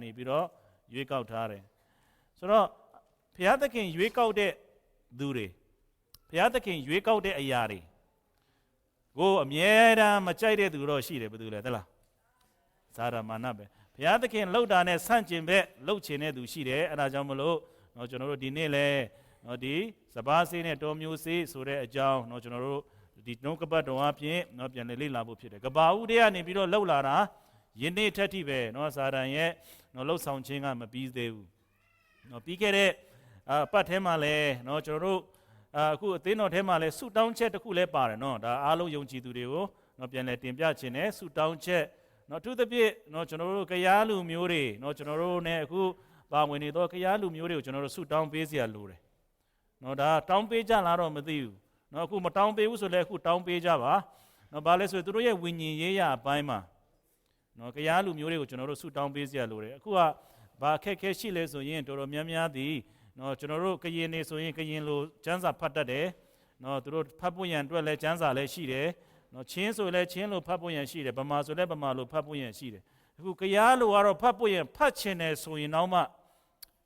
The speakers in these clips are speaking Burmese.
နေပြီးတော့ရွေးကောက်ထားတယ်ဆိုတော့ဘုရားသခင်ရွေးကောက်တဲ့သူတွေဘုရားသခင်ရွေးကောက်တဲ့အရာတွေကိုအမြဲတမ်းမကြိုက်တဲ့သူတော့ရှိတယ်ဘယ်သူလဲသလားစာရမာနပဲဘုရားသခင်လှုပ်တာနဲ့ဆန့်ကျင်ဘက်လှုပ်ချင်တဲ့သူရှိတယ်အဲဒါကြောင့်မလို့ကျွန်တော်တို့ဒီနေ့လဲဒီစပါးစေးနဲ့တော်မျိုးစေးဆိုတဲ့အကြောင်းကျွန်တော်တို့ဒီနှုတ်ကပတ်တော်အပြင်ပြန်လေ့လာဖို့ဖြစ်တယ်ကဘာဦးတွေကနေပြီးတော့လှုပ်လာတာယင်းနေ့ထက်ထိပဲစာတန်ရဲ့လှုပ်ဆောင်ခြင်းကမပြီးသေးဘူးပြီးခဲ့တဲ့ပတ်ထဲမှာလဲကျွန်တော်တို့အခုအသင်းတော်ထဲမှာလဲဆုတောင်းချက်တစ်ခုလဲပါတယ်ဒါအားလုံးယုံကြည်သူတွေကိုပြန်လဲတင်ပြခြင်းနဲ့ဆုတောင်းချက်အထူးသဖြင့်ကျွန်တော်တို့ကရားလူမျိုးတွေကျွန်တော်တို့ ਨੇ အခုပါဝင်နေတော့ကရားလူမျိုးတွေကိုကျွန်တော်တို့ဆုတောင်းပေးစရာလိုတယ်ဒါတောင်းပေးကြလားတော့မသိဘူးအခုမတောင်းပေးဘူးဆိုလဲအခုတောင်းပေးကြပါဘာလဲဆိုသူတို့ရဲ့ဝိညာဉ်ရေးရအပိုင်းမှာကရားလူမျိုးတွေကိုကျွန်တော်တို့ဆုတောင်းပေးစရာလိုတယ်အခုကဘာအခက်ခဲရှိလဲဆိုရင်တော်တော်များများသည်ကျွန်တော်တို့ကရင်နေဆိုရင်ကရင်လိုကျမ်းစာဖတ်တတ်တယ်သူတို့ဖတ်ဖို့ရန်အတွက်လဲကျမ်းစာလဲရှိတယ်ချင်းဆိုလဲချင်းလိုဖတ်ဖို့ရန်ရှိတယ်ဗမာဆိုလဲဗမာလိုဖတ်ဖို့ရန်ရှိတယ်အခုကရားလိုကတော့ဖတ်ဖို့ရန်ဖတ်ချင်တယ်ဆိုရင်တော့မှ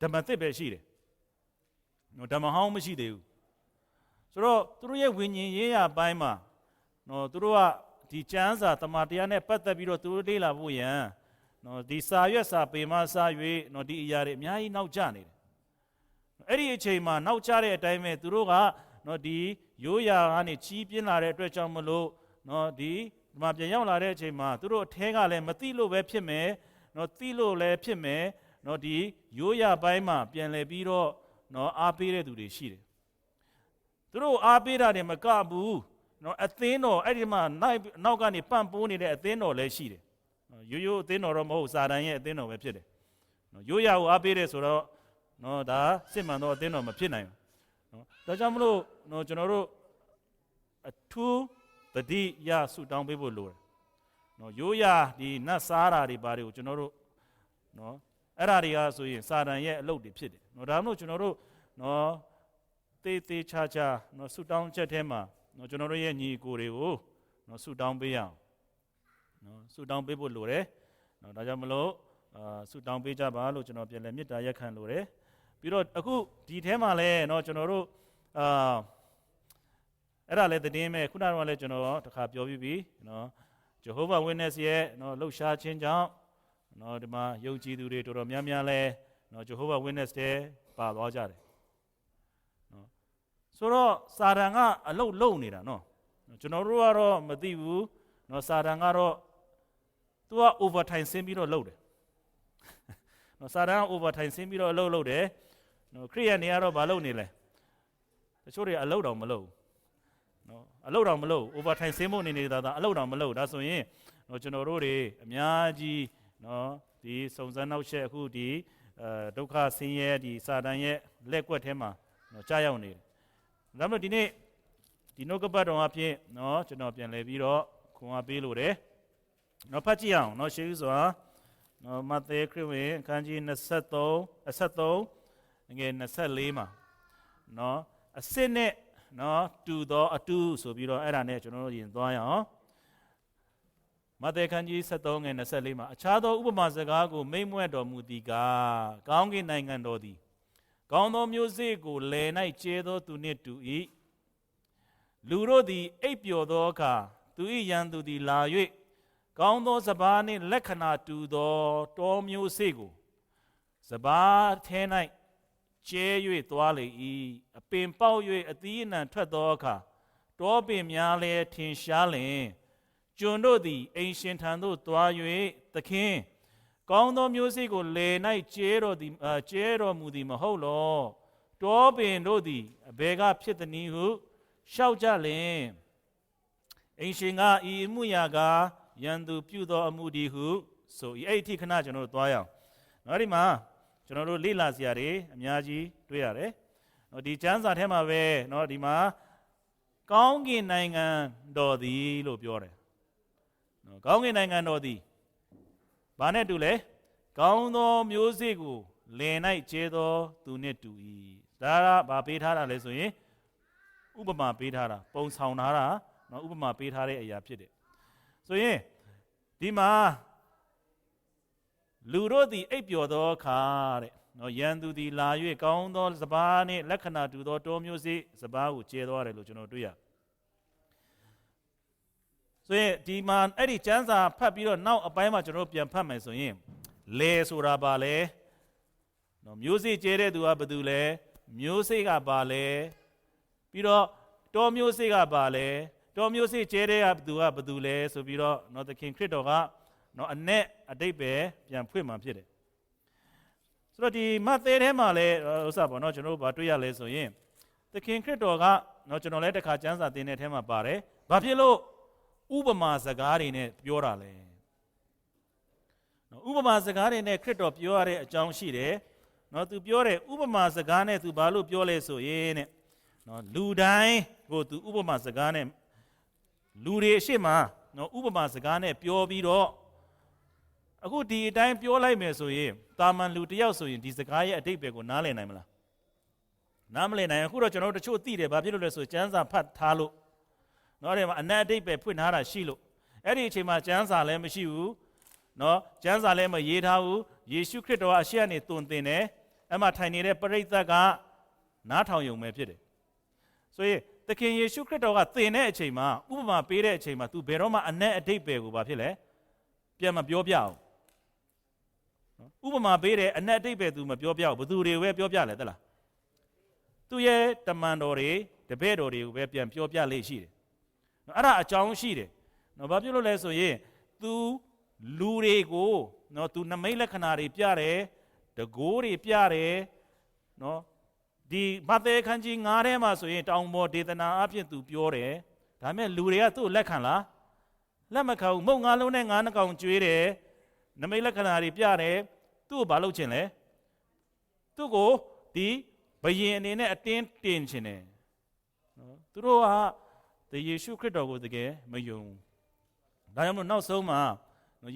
ဓမ္မသစ်ပဲရှိတယ်ဓမ္မဟောင်းမရှိသေးဘူးဆိုတော့သူတို့ရဲ့ဝိညာဉ်ရေးရအပိုင်းမှာသူတို့ကဒီကျမ်းစာတမန်တရားနဲ့ပတ်သက်ပြီးတော့သူတို့လေ့လာဖို့ရန်ဒီစာရွက်စာပေမှာစာ၍ဒီအရာတွေအများကြီးနောက်ကျနေတယ်အဲ့ဒီအချိန်မှာနောက်ကျတဲ့အတိုင်းပဲသူတို့ကဒီရိုးရာကနေကြီးပြင်းလာတဲ့အတွက်ကြောင့်မလို့ဒီမှာပြန်ရောက်လာတဲ့အချိန်မှာသူတို့အထဲကလည်းမသိလို့ပဲဖြစ်မယ်သိလို့လည်းဖြစ်မယ်ဒီရိုးရာပိုင်းမှာပြန်လည်ပြီးတော့အားပေးတဲ့သူတွေရှိတယ်သူတို့အားပေးတာတွေမကဘူးအသင်းတော်အဲ့ဒီမှာနောက်ကနေပံ့ပိုးနေတဲ့အသင်းတော်လည်းရှိတယ်ရိုးရိုးအသင်းတော်တော့မဟုတ်စာတန်ရဲ့အသင်းတော်ပဲဖြစ်တယ်ရိုးရာကိုအားပေးတယ်ဆိုတော့ဒါစစ်မှန်သောအသင်းတော်မဖြစ်နိုင်ဘူးဒါကြောင့်မလို့ကျွန်တော်တို့အထူးတတိယဆုတောင်းပေးဖို့လိုတယ်ရိုးရာဒီနတ်စားတာတွေဘာတွေကိုကျွန်တော်တို့အဲ့ဒါတွေကဆိုရင်စာတန်ရဲ့အလုပ်တွေဖြစ်တယ်ဒါမှမဟုတ်ကျွန်တော်တို့တေးချာချာဆုတောင်းချက်ထဲမှာကျွန်တော်တို့ရဲ့ညီကိုတွေကိုဆုတောင်းပေးရအောင်ဆုတောင်းပေးဖို့လိုတယ်ဒါကြောင့်မလို့ဆုတောင်းပေးကြပါလို့ကျွန်တော်ပြန်လည်မေတ္တာရက်ခံလိုတယ်ပြီးတော့အခုဒီထဲမှာလဲကျွန်တော်တို့အဲ့ဒါလဲသတင်းပဲခုနကတော့လဲကျွန်တော်တစ်ခါပြောပြီးပြီJehovah Witness ရဲ့လှုပ်ရှားခြင်းကြောင့်ဒီမှာယုံကြည်သူတွေတော်တော်များများလဲJehovah Witness တဲ့ပါသွားကြတယ်ဆိုတော့စာတန်ကအလုတ်လုံနေတာကျွန်တော်တို့ကတော့မသိဘူးစာတန်ကတော့သူက overtime ဆင်းပြီးတော့လုပ်တယ်စာတန်က overtime ဆင်းပြီးတော့အလုပ်လုပ်တယ်ခရိယန်တွေကတော့မလုပ်နေလဲတချို့တွေအလုပ်တော့မလုပ်အလုပ်တော့မလုပ် overtime ဆင်းဖို့နေနေတာအလုပ်တော့မလုပ်ဒါဆိုရင်ကျွန်တော်တို့တွေအများကြီးဒီစုံစမ်းနောက်ဆက်အခုဒီဒုက္ခဆင်းရဲဒီစာတန်ရဲ့လက်ကွက်ထဲမှာကြားရောက်နေတယ်ဒါမှမဟုတ်ဒီနေ့ဒီနှုတ်ကပတ်တော်အဖြစ်ကျွန်တော်ပြန်လည်ပြီးတော့ခွန်အားပေးလို့တယ်ဖတ်ကြည့်အောင်ရှေးဥစွာမဿဲခရစ်ဝင်အခန်းကြီး23ငယ်24မှာအစစ်နဲ့တူသောအတူဆိုပြီးတော့အဲ့ဒါနဲ့ကျွန်တော်တို့ရင်သွားရအောင်မဿဲခန်းကြီး23ငယ်24မှာအခြားသောဥပမာစကားကိုမိန့်မြွက်တော်မူသည်ကားကောင်းကင်နိုင်ငံတော်သည်ကောင်းသောမျိုးစေ့ကိုလယ်၌ကျဲသောသူနှင့်တူ၏လူတို့သည်အိပ်ပျော်သောအခါသူ၏ရန်သူသည်လာ၍ကောင်းသောစပါးနှင့်လက္ခဏာတူသောတောမျိုးစေ့ကိုစပါးထဲ၌ကျဲ၍သွားလေ၏အပင်ပေါက်၍အသီးအနှံထွက်သောအခါတောပင်များလည်းထင်ရှားလျင်ကျွန်တို့သည်အိမ်ရှင်ထံသို့သွား၍သခင်ကောင်းသောမျိုးစေ့ကိုလယ်၌ကျဲတော်မူသည်မဟုတ်လောတောပင်တို့သည်အဘယ်ကဖြစ်သည်နည်းဟုလျှောက်ကြလျင်အိမ်ရှင်ကဤအမှုရာကရန်သူပြုသောအမှုဒီဟုဆိုဤအဲ့ဒီခဏကျွန်တော်တို့သွားရအောင်ဒီမှာကျွန်တော်တို့လေ့လာစရာတွေအများကြီးတွေ့ရတယ်ဒီကျမ်းစာထဲမှာပဲဒီမှာကောင်းကင်နိုင်ငံတော်သည်လို့ပြောတယ်ကောင်းကင်နိုင်ငံတော်သည်ဘာနဲ့တူလဲကောင်းသောမျိုးစေ့ကိုလယ်၌ကျဲသောသူနှင့်တူ၏ဒါကဘာပေးထားတာလဲဆိုရင်ဥပမာပေးထားတာပုံဆောင်ထားတာဥပမာပေးထားတဲ့အရာဖြစ်တယ်ဆိုရင်ဒီမှာ လူတို့သည်အိပ်ပျော်သောအခါတဲ့နော်ရန်သူသည်လာ၍ကောင်းသောစပါးနှင့်လက္ခဏာတူသောတောမျိုးစေ့စပါးကိုကျဲသွားတယ်လို့ကျွန်တော်တွေ့ရဆိုရင်ဒီမှာအဲ့ဒီကျမ်းစာဖတ်ပြီးတော့နောက်အပိုင်းမှာကျွန်တော်ပြန်ဖတ်မယ်ဆိုရင်လေဆိုတာပါလေနော်မျိုးစေ့ကျဲတဲ့သူကဘာတူလဲမျိုးစေ့ကပါလေပြီးတော့တောမျိုးစေ့ကပါလေတောမျိုးစေ့ကျဲတဲ့သူကဘာတူလဲဆိုပြီးတော့နော်သခင်ခရစ်တော်ကနော်အ내အတိတ်ပဲပြန်ဖွင့်မှဖြစ်တယ်ဆိုတော့ဒီမဿဲထဲမှာလည်းဥစ္စာပေါ့နော်ကျွန်တော်တို့ဘာတွေ့ရလဲဆိုရင်သခင်ခရစ်တော်ကနော်ကျွန်တော်လည်းတစ်ခါကျမ်းစာသင်တဲ့ထဲမှာပါတယ်ဘာဖြစ်လို့ဥပမာစကားတွေနဲ့ပြောတာလဲနော်ဥပမာစကားတွေနဲ့ခရစ်တော်ပြောရတဲ့အကြောင်းရှိတယ်နော်သူပြောတယ်ဥပမာစကားနဲ့သူဘာလို့ပြောလဲဆိုရင်တဲ့နော်လူတိုင်းကိုသူဥပမာစကားနဲ့လူတွေအရှိမနော်ဥပမာစကားနဲ့ပြောပြီးတော့အခုဒီအတိုင်းပြောလိုက်မယ်ဆိုရင်တာမန်လူတယောက်ဆိုရင်ဒီစကားရဲ့အတိတ်ပဲကိုနားလည်နိုင်မလားနားမလည်နိုင်အခုတော့ကျွန်တော်တို့တချို့သိတယ်ဘာဖြစ်လို့လဲဆိုကျမ်းစာဖတ်ထားလို့နော်ဒီမှာအနတ်အတိတ်ပဲဖွင့်ထားတာရှိလို့အဲ့ဒီအချိန်မှာကျမ်းစာလည်းမရှိဘူးနော်ကျမ်းစာလည်းမရေးထားဘူးယေရှုခရစ်တော်ကအရှိကနေတုံသင်တယ်အဲ့မှာထိုင်နေတဲ့ပရိသတ်ကနားထောင်ယုံပဲဖြစ်တယ်ဆိုရင်သခင်ယေရှုခရစ်တော်ကသင်တဲ့အချိန်မှာဥပမာပေးတဲ့အချိန်မှာ तू ဘယ်တော့မှအနတ်အတိတ်ပဲကိုဘာဖြစ်လဲပြန်မပြောပြအောင်ဥပမာပေးတယ်အနတ်အတိတ်ပဲ तू မပြောပြဘူးဘသူတွေပဲပြောပြလဲသလားသူရဲ့တမန်တော်တွေတပည့်တော်တွေကိုပဲပြန်ပြောပြလေ့ရှိတယ်နော်အဲ့ဒါအကြောင်းရှိတယ်နော်ဘာဖြစ်လို့လဲဆိုရင် तू လူတွေကိုနော် तू နမိတ်လက္ခဏာတွေပြတယ်တကိုးတွေပြတယ်နော်ဒီမဿဲခန်းကြီး9ထဲမှာဆိုရင်တောင်ပေါ်ဒေသနာအဖြစ် तू ပြောတယ်ဒါပေမဲ့လူတွေကသူ့လက်ခံလားလက်မခံဘူးမုတ်ငါးလုံးနဲ့ငါးနှကောင်ကျွေးတယ်နမိတ်လက္ခဏာတွေပြတယ်သူ့ကိုဘာလုပ်ချင်လဲသူ့ကိုဒီဘယင်အနေနဲ့အတင်းတင်ချင်တယ်နော်သူတို့ကဒီယေရှုခရစ်တော်ကိုတကယ်မယုံဒါကြောင့်မလို့နောက်ဆုံးမှာ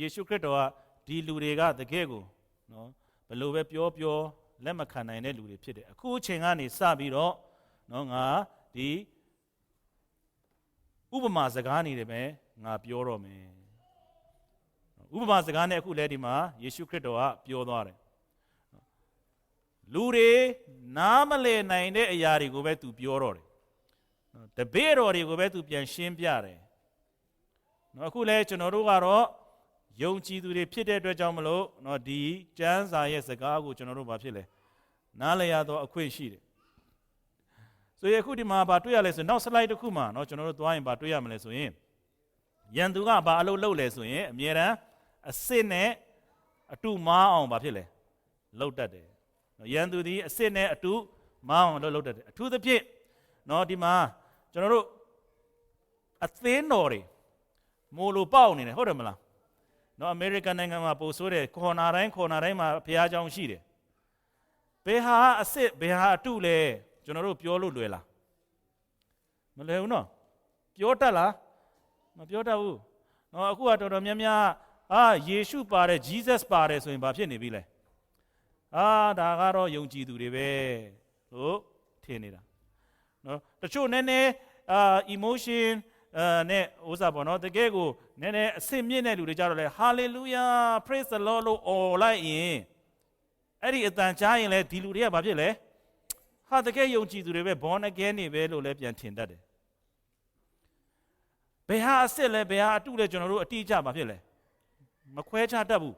ယေရှုခရစ်တော်ကဒီလူတွေကတကယ်ကိုနော်ဘယ်လိုပဲပြောလက်မခံနိုင်တဲ့လူတွေဖြစ်တယ်အခုအချိန်ကနေစပြီးတော့နော်ငါဒီဥပမာစကားနေတယ်ပဲငါပြောတော့မယ်ဥပမာစကားနဲ့အခုလဲဒီမှာယေရှုခရစ်တော်ကပြောသွားတယ်လူတွေနားမလည်နိုင်တဲ့အရာတွေကိုပဲသူပြောတော့တယ်တပည့်တော်တွေကိုပဲသူပြန်ရှင်းပြတယ်နော်အခုလဲကျွန်တော်တို့ကတော့ယုံကြည်သူတွေဖြစ်တဲ့အတွက်ကြောင့်မလို့နော်ဒီကျမ်းစာရဲ့စကားကိုကျွန်တော်တို့ဘာဖြစ်လဲနားလည်ရတော့အခွင့်ရှိတယ်ဆိုရင်အခုဒီမှာဘာတွေ့ရလဲဆိုနောက် slide တစ်ခုမှာနော်ကျွန်တော်တို့သွားရင်ဘာတွေ့ရမလဲဆိုရင်ယန်သူကဘာအလုပ်လုပ်လဲဆိုရင်အမြဲတမ်းအစစ်နဲ့အတုမားအောင်ဘာဖြစ်လဲလုပ်တတ်တယ်ရန်သူဒီအစစ်နဲ့အတုမားအောင်လုပ်တတ်တယ်အထူးသဖြင့်နော်ဒီမှာကျွန်တော်တို့အသင်းတော်တွေမိုးလိုပေါက်နေတယ်ဟုတ်တယ်မလားနော်အမေရိကန်နိုင်ငံမှာပို့ဆိုးတယ်ခေါ်နာတိုင်းမှာဘုရားကျောင်းရှိတယ်ဘယ်ဟာအစစ်ဘယ်ဟာအတုလဲကျွန်တော်တို့ပြောလို့လွယ်လားမလွယ်ဘူးနော်ပြောတတ်လားမပြောတတ်ဘူးနော်အခုကတော်တော်များများယေရှုပါတယ် Jesus ပါတယ်ဆိုရင်ဘာဖြစ်နေပြီလဲဒါကတော့ယုံကြည်သူတွေပဲလို့ထင်နေတာနော်တချို့နည်းနည်းemotion နဲ့ဥစားပေါ့နော်တကယ်ကိုနည်းနည်းအစစ်မြင့်တဲ့လူတွေကြတော့လေ hallelujah praise the lord လို့အော်လိုက်ရင်အဲ့ဒီအတန်ကြားရင်လေဒီလူတွေကဘာဖြစ်လဲတကယ်ယုံကြည်သူတွေပဲ born again နေပဲလို့လည်းပြန်ထင်တတ်တယ်ဘယ်ဟာအစစ်လဲဘယ်ဟာအတုလဲကျွန်တော်တို့အတိအကျဘာဖြစ်လဲမခွဲခြားတတ်ဘူး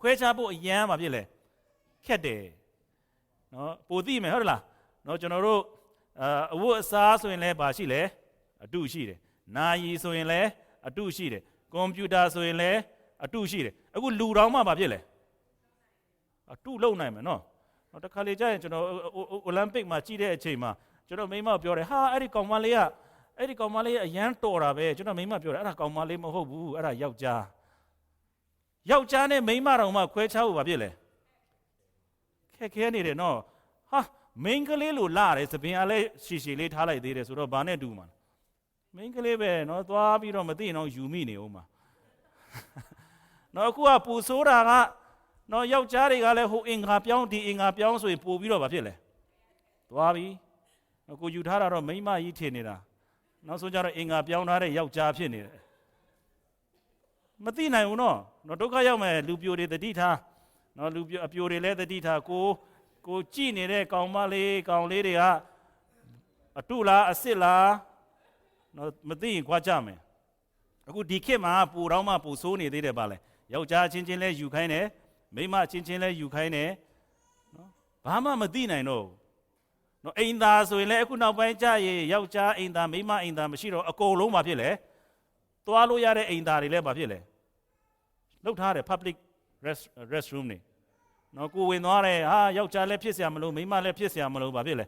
ခွဲခြားဖို့အရန်ဘာဖြစ်လဲခက်တယ်နော်ပိုသိမယ်ဟုတ်လားနော်ကျွန်တော်တို့အဝတ်အစားဆိုရင်လည်းဘာရှိလဲအတုရှိတယ်နာယီဆိုရင်လည်းအတုရှိတယ်ကွန်ပျူတာဆိုရင်လည်းအတုရှိတယ်အခုလူတော်မှဘာဖြစ်လဲအတုလုံနိုင်မယ်နော်တခါလေကြာရင်ကျွန်တော်အိုလံပစ်မှာကြီးတဲ့အချိန်မှာကျွန်တော်မိမပြောတယ်အဲ့ဒီကောင်မလေးကအရန်တော်တာပဲကျွန်တော်မိမပြောတယ်အဲ့ဒါကောင်မလေးမဟုတ်ဘူးအဲ့ဒါယောက်ျားနဲ့မိမတော်မှခွဲခြားဖို့ဘာဖြစ်လဲခက်ခဲနေတယ်နော်မိန်းကလေးလိုလာတယ်သပင်ကလည်းရှည်လေးထားလိုက်သေးတယ်ဆိုတော့ဘာနဲ့တူမှာမိန်းကလေးပဲနော်သွားပြီးတော့မသိတော့ယူမိနေဦးမှာနော်အခုကပူဆိုးတာကနော်ယောက်ျားတွေကလည်းဟိုအင်္ဂါပြောင်းဒီအင်္ဂါပြောင်းဆိုရင်ပို့ပြီးတော့ဘာဖြစ်လဲသွားပြီကိုယူထားတာတော့မိန်းမကြီးထင်နေတာနောက်ဆုံးကျတော့အင်္ဂါပြောင်းထားတဲ့ယောက်ျားဖြစ်နေတယ် မသိနိုင်ဘူးနော်ဒုက္ခရောက်မယ်လူပြိုတွေတတိထားနော်လူပြိုအပြိုတွေလည်းတတိထားကိုကြည့်နေတဲ့ကောင်မလေးကောင်လေးတွေကအတုလားအစစ်လားနော်မသိရင်ခွာကြမယ်အခုဒီခေတ်မှာပူတော့မှပူဆိုးနေသေးတယ်ပါလေယောက်ျားချင်းချင်းလဲယူခိုင်းတယ်မိန်းမချင်းချင်းလဲယူခိုင်းတယ်နော်ဘာမှမသိနိုင်တော့နော်အိမ်သားဆိုရင်လည်းအခုနောက်ပိုင်းကြရေယောက်ျားအိမ်သားမိန်းမအိမ်သားမရှိတော့အကုန်လုံးမဖြစ်လေသွားလို့ရတဲ့အိမ်သားတွေလည်းမဖြစ်လေလောက်ထားတယ် public restroom နေနော်ကိုဝင်သွားတယ်ဟာယောက်ျားလည်းဖြစ်เสียမလို့မိန်းမလည်းဖြစ်เสียမလို့ဘာဖြစ်လဲ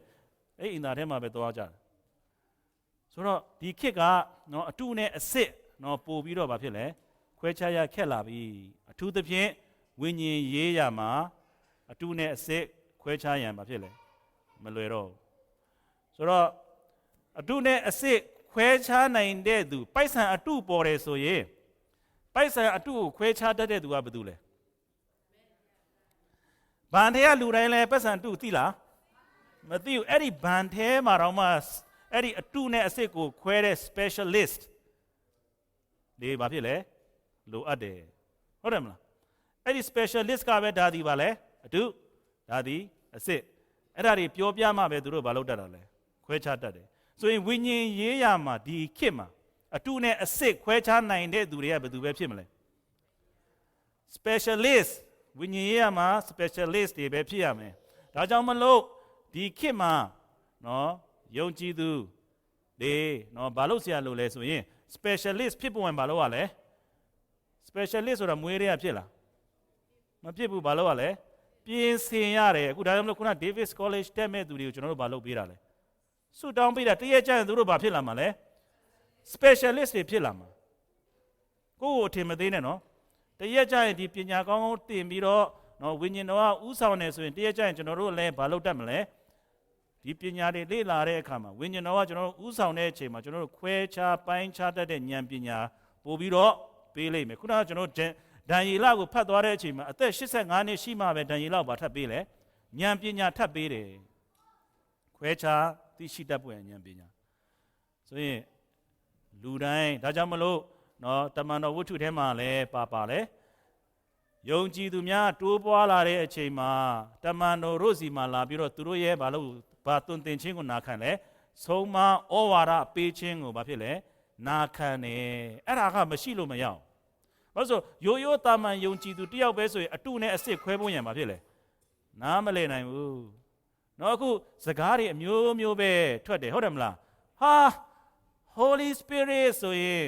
အဲ့အိမ်သားထဲမှာပဲသွားကြတယ်ဆိုတော့ဒီခေတ်ကနော်အတုနဲ့အစစ်နော်ပို့ပြီးတော့ဘာဖြစ်လဲခွဲခြားရခက်လာပြီအထူးသဖြင့်ဝိညာဉ်ရေးရမှာအတုနဲ့အစစ်ခွဲခြားရန်ဘာဖြစ်လဲမလွယ်တော့ဆိုတော့အတုနဲ့အစစ်ခွဲခြားနိုင်တဲ့သူပိုက်ဆံအတုပေါ်တယ်ဆိုရင်ပိုက်ဆံအတုကိုခွဲခြားတတ်တဲ့သူကဘယ်သူလဲဘန်ထဲကလူတိုင်းလဲပိုက်ဆံအတုသိလားမသိဘူးအဲ့ဒီဘန်ထဲမှာတော့မှအဲ့ဒီအတုနဲ့အစစ်ကိုခွဲတဲ့ specialist ဒီဘာဖြစ်လဲလိုအပ်တယ်ဟုတ်တယ်မလားအဲ့ဒီ specialist ကပဲဒါဒီပါလဲအတုဒါဒီအစစ်အဲ့ဒါတွေပြောပြမှပဲသူတို့ဘာလုပ်တတ်တာလဲခွဲခြားတတ်တယ်ဆိုရင်ဝိညာဉ်ရေးရမှာဒီခေတ်မှာအတုနဲ့အစစ်ခွဲခြားနိုင်တဲ့သူတွေကဘယ်သူပဲဖြစ်မလဲ specialist ဝိညာဉ်ရေးရမှာ specialist တွေပဲဖြစ်ရမယ်ဒါကြောင့်မလို့ဒီခေတ်မှာနော်ယုံကြည်သူတွေနော်ဘာလို့ဆရာလို့လဲဆိုရင် specialist ဖြစ်ပုံဘာလို့ ရလဲ specialist ဆိုတာမွေးတွေကဖြစ်လားမဖြစ်ဘူးဘာလို့ ရလဲပြင်ဆင်ရတယ်အခုဒါကြောင့်မလို့ခုန Davis College တက်မဲ့သူတွေကိုကျွန်တော်တို့ဘာလုပ်ပေးတာလဲဆူတောင်းပေးတာတရက်ကျရင်သူတို့ဘာဖြစ်လာမှာလဲ specialist တွေဖြစ်လာမှာကိုယ့်ကိုအထင်မသေးနဲ့နော်တရက်ကျရင်ဒီပညာကောင်းကောင်းသင်ပြီးတော့နော်ဝိညာဉ်တော်ကဥဆောင်နေဆိုရင်တရက်ကျရင်ကျွန်တော်တို့လည်းဘာလုပ်တတ်မလဲဒီပညာတွေလေ့လာတဲ့အခါမှာဝိညာဉ်တော်ကကျွန်တော်တို့ဥဆောင်တဲ့အချိန်မှာကျွန်တော်တို့ခွဲခြားပိုင်းခြားတတ်တဲ့ဉာဏ်ပညာပို့ပြီးတော့ပေးလိုက်မယ်ခုနကကျွန်တော်ဒံယေလကိုဖတ်သွားတဲ့အချိန်မှာအသက်85နှစ်ရှိမှပဲဒံယေလကိုဘာထပ်ပေးလဲဉာဏ်ပညာထပ်ပေးတယ်ခွဲခြားသိရှိတတ်ပွင့်ဉာဏ်ပညာဆိုရင်လူတိုင်းဒါကြောင့်မလို့နော်တမန်တော်ဝတ္ထုထဲမှာလည်းပါလဲယုံကြည်သူများတိုးပွားလာတဲ့အချိန်မှာတမန်တော်တို့စီမှာလာပြီးတော့သူတို့ရဲ့ဘာလို့ဘာသွန်သင်ခြင်းကိုနာခံလဲဆုံးမဩဝါဒပေးခြင်းကိုဘာဖြစ်လဲနာခံတယ်အဲ့ဒါကမရှိလို့မရအောင်ဘာလို့ဆိုရိုးရိုးတာမန်ယုံကြည်သူတယောက်ပဲဆိုရင်အတုနဲ့အစစ်ခွဲဖို့ရံဘာဖြစ်လဲနားမလည်နိုင်ဘူးနော်အခုစကားတွေအမျိုးမျိုးပဲထွက်တယ်ဟုတ်တယ်မလားဟာ Holy Spirit ဆိုရင်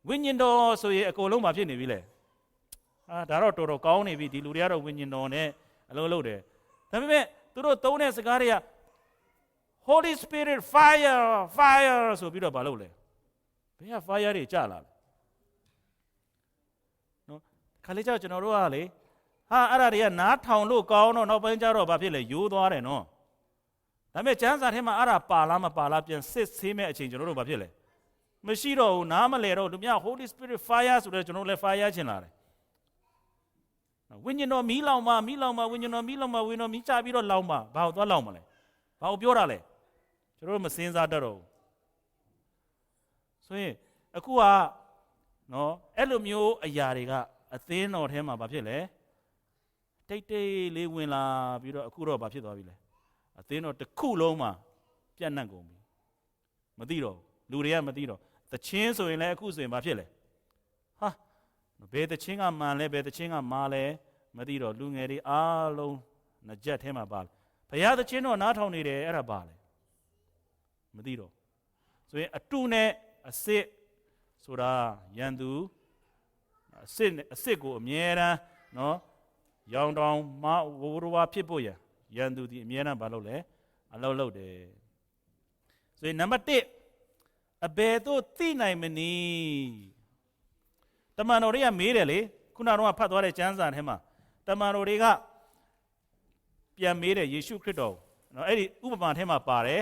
ဝိညာဉ်တော်ဆိုရင်အကုန်လုံးဘာဖြစ်နေပြီလဲဒါတော့တော်တော်ကောင်းနေပြီဒီလူတွေကတော့ဝိညာဉ်တော်နဲ့အလုံးလုံးတယ်ဒါပေမဲ့သူတို့သုံးတဲ့စကားတွေက Holy Spirit fire fire ဆိုပြီးတော့ဘာလုပ်လဲဘယ်က fire တွေကြလာလဲနော်ခါလေးကျကျွန်တော်တို့ကလေဟာအဲ့ဒါတွေကနားထောင်လို့ကောင်းတော့နောက်ပိုင်းကျတော့ဘာဖြစ်လဲယိုးသွားတယ်နော်ဒါပေမဲ့ကျမ်းစာထဲမှာအဲ့ဒါပါလားမပါလားပြန်စစ်ဆေးမဲ့အချိန်ကျွန်တော်တို့ဘာဖြစ်လဲမရှိတော့ဘူးနားမလဲတော့လူများ Holy Spirit fire ဆိုတော့ကျွန်တော်လည်း fire ချင်လာတယ်ဝိညာဉ်တော်မီးလောင်ပါမီးလောင်ပါဝိညာဉ်တော်မီးလောင်ပါဝိညာဉ်တော်မီးချပြီးတော့လောင်ပါဘာကိုသွားလောင်မလဲဘာကိုပြောတာလဲကျွန်တော်တို့မစင်စားတတ်တော့ဘူးဆိုရင်အခုကနော်အဲ့လိုမျိုးအရာတွေကအသင်းတော်ထဲမှာဘာဖြစ်လဲတိတ်တိတ်လေးဝင်လာပြီးတော့အခုတော့ဘာဖြစ်သွားပြီလဲအသင်းတော်တစ်ခုလုံးမှာပြန့်နှံ့ကုန်ပြီမသိတော့လူတွေကမသိတော့သချင်းဆိုရင်လည်းအခုဆိုရင်ဘာဖြစ်လဲဟာဘယ်သချင်းကမှန်လဲဘယ်သချင်းကမှားလဲမသိတော့လူငယ်တွေအားလုံးငကြက်ထဲမှာပါဘုရားသချင်းတော့နားထောင်နေတယ်အဲ့ဒါပါလေမသိတော့ဆိုရင်အတုနဲ့အစစ်ဆိုတာယန္တူအစစ်ကိုအမြဲတမ်းနော်ရောင်တောင်မဝဝါဖြစ်ဖို့ယန္တူဒီအမြဲတမ်းဘာလုပ်လဲအလုပ်လုပ်တယ်ဆိုရင်နံပါတ်1အဘယ်သို့သိနိုင်မနည်းတမန်တော်တွေကမေးတယ်လေခုနကတော့ဖတ်သွားတဲ့ကျမ်းစာထဲမှာတမန်တော်တွေကပြန်မေးတယ်ယေရှုခရစ်တော်နော်အဲ့ဒီဥပမာထဲမှာပါတယ်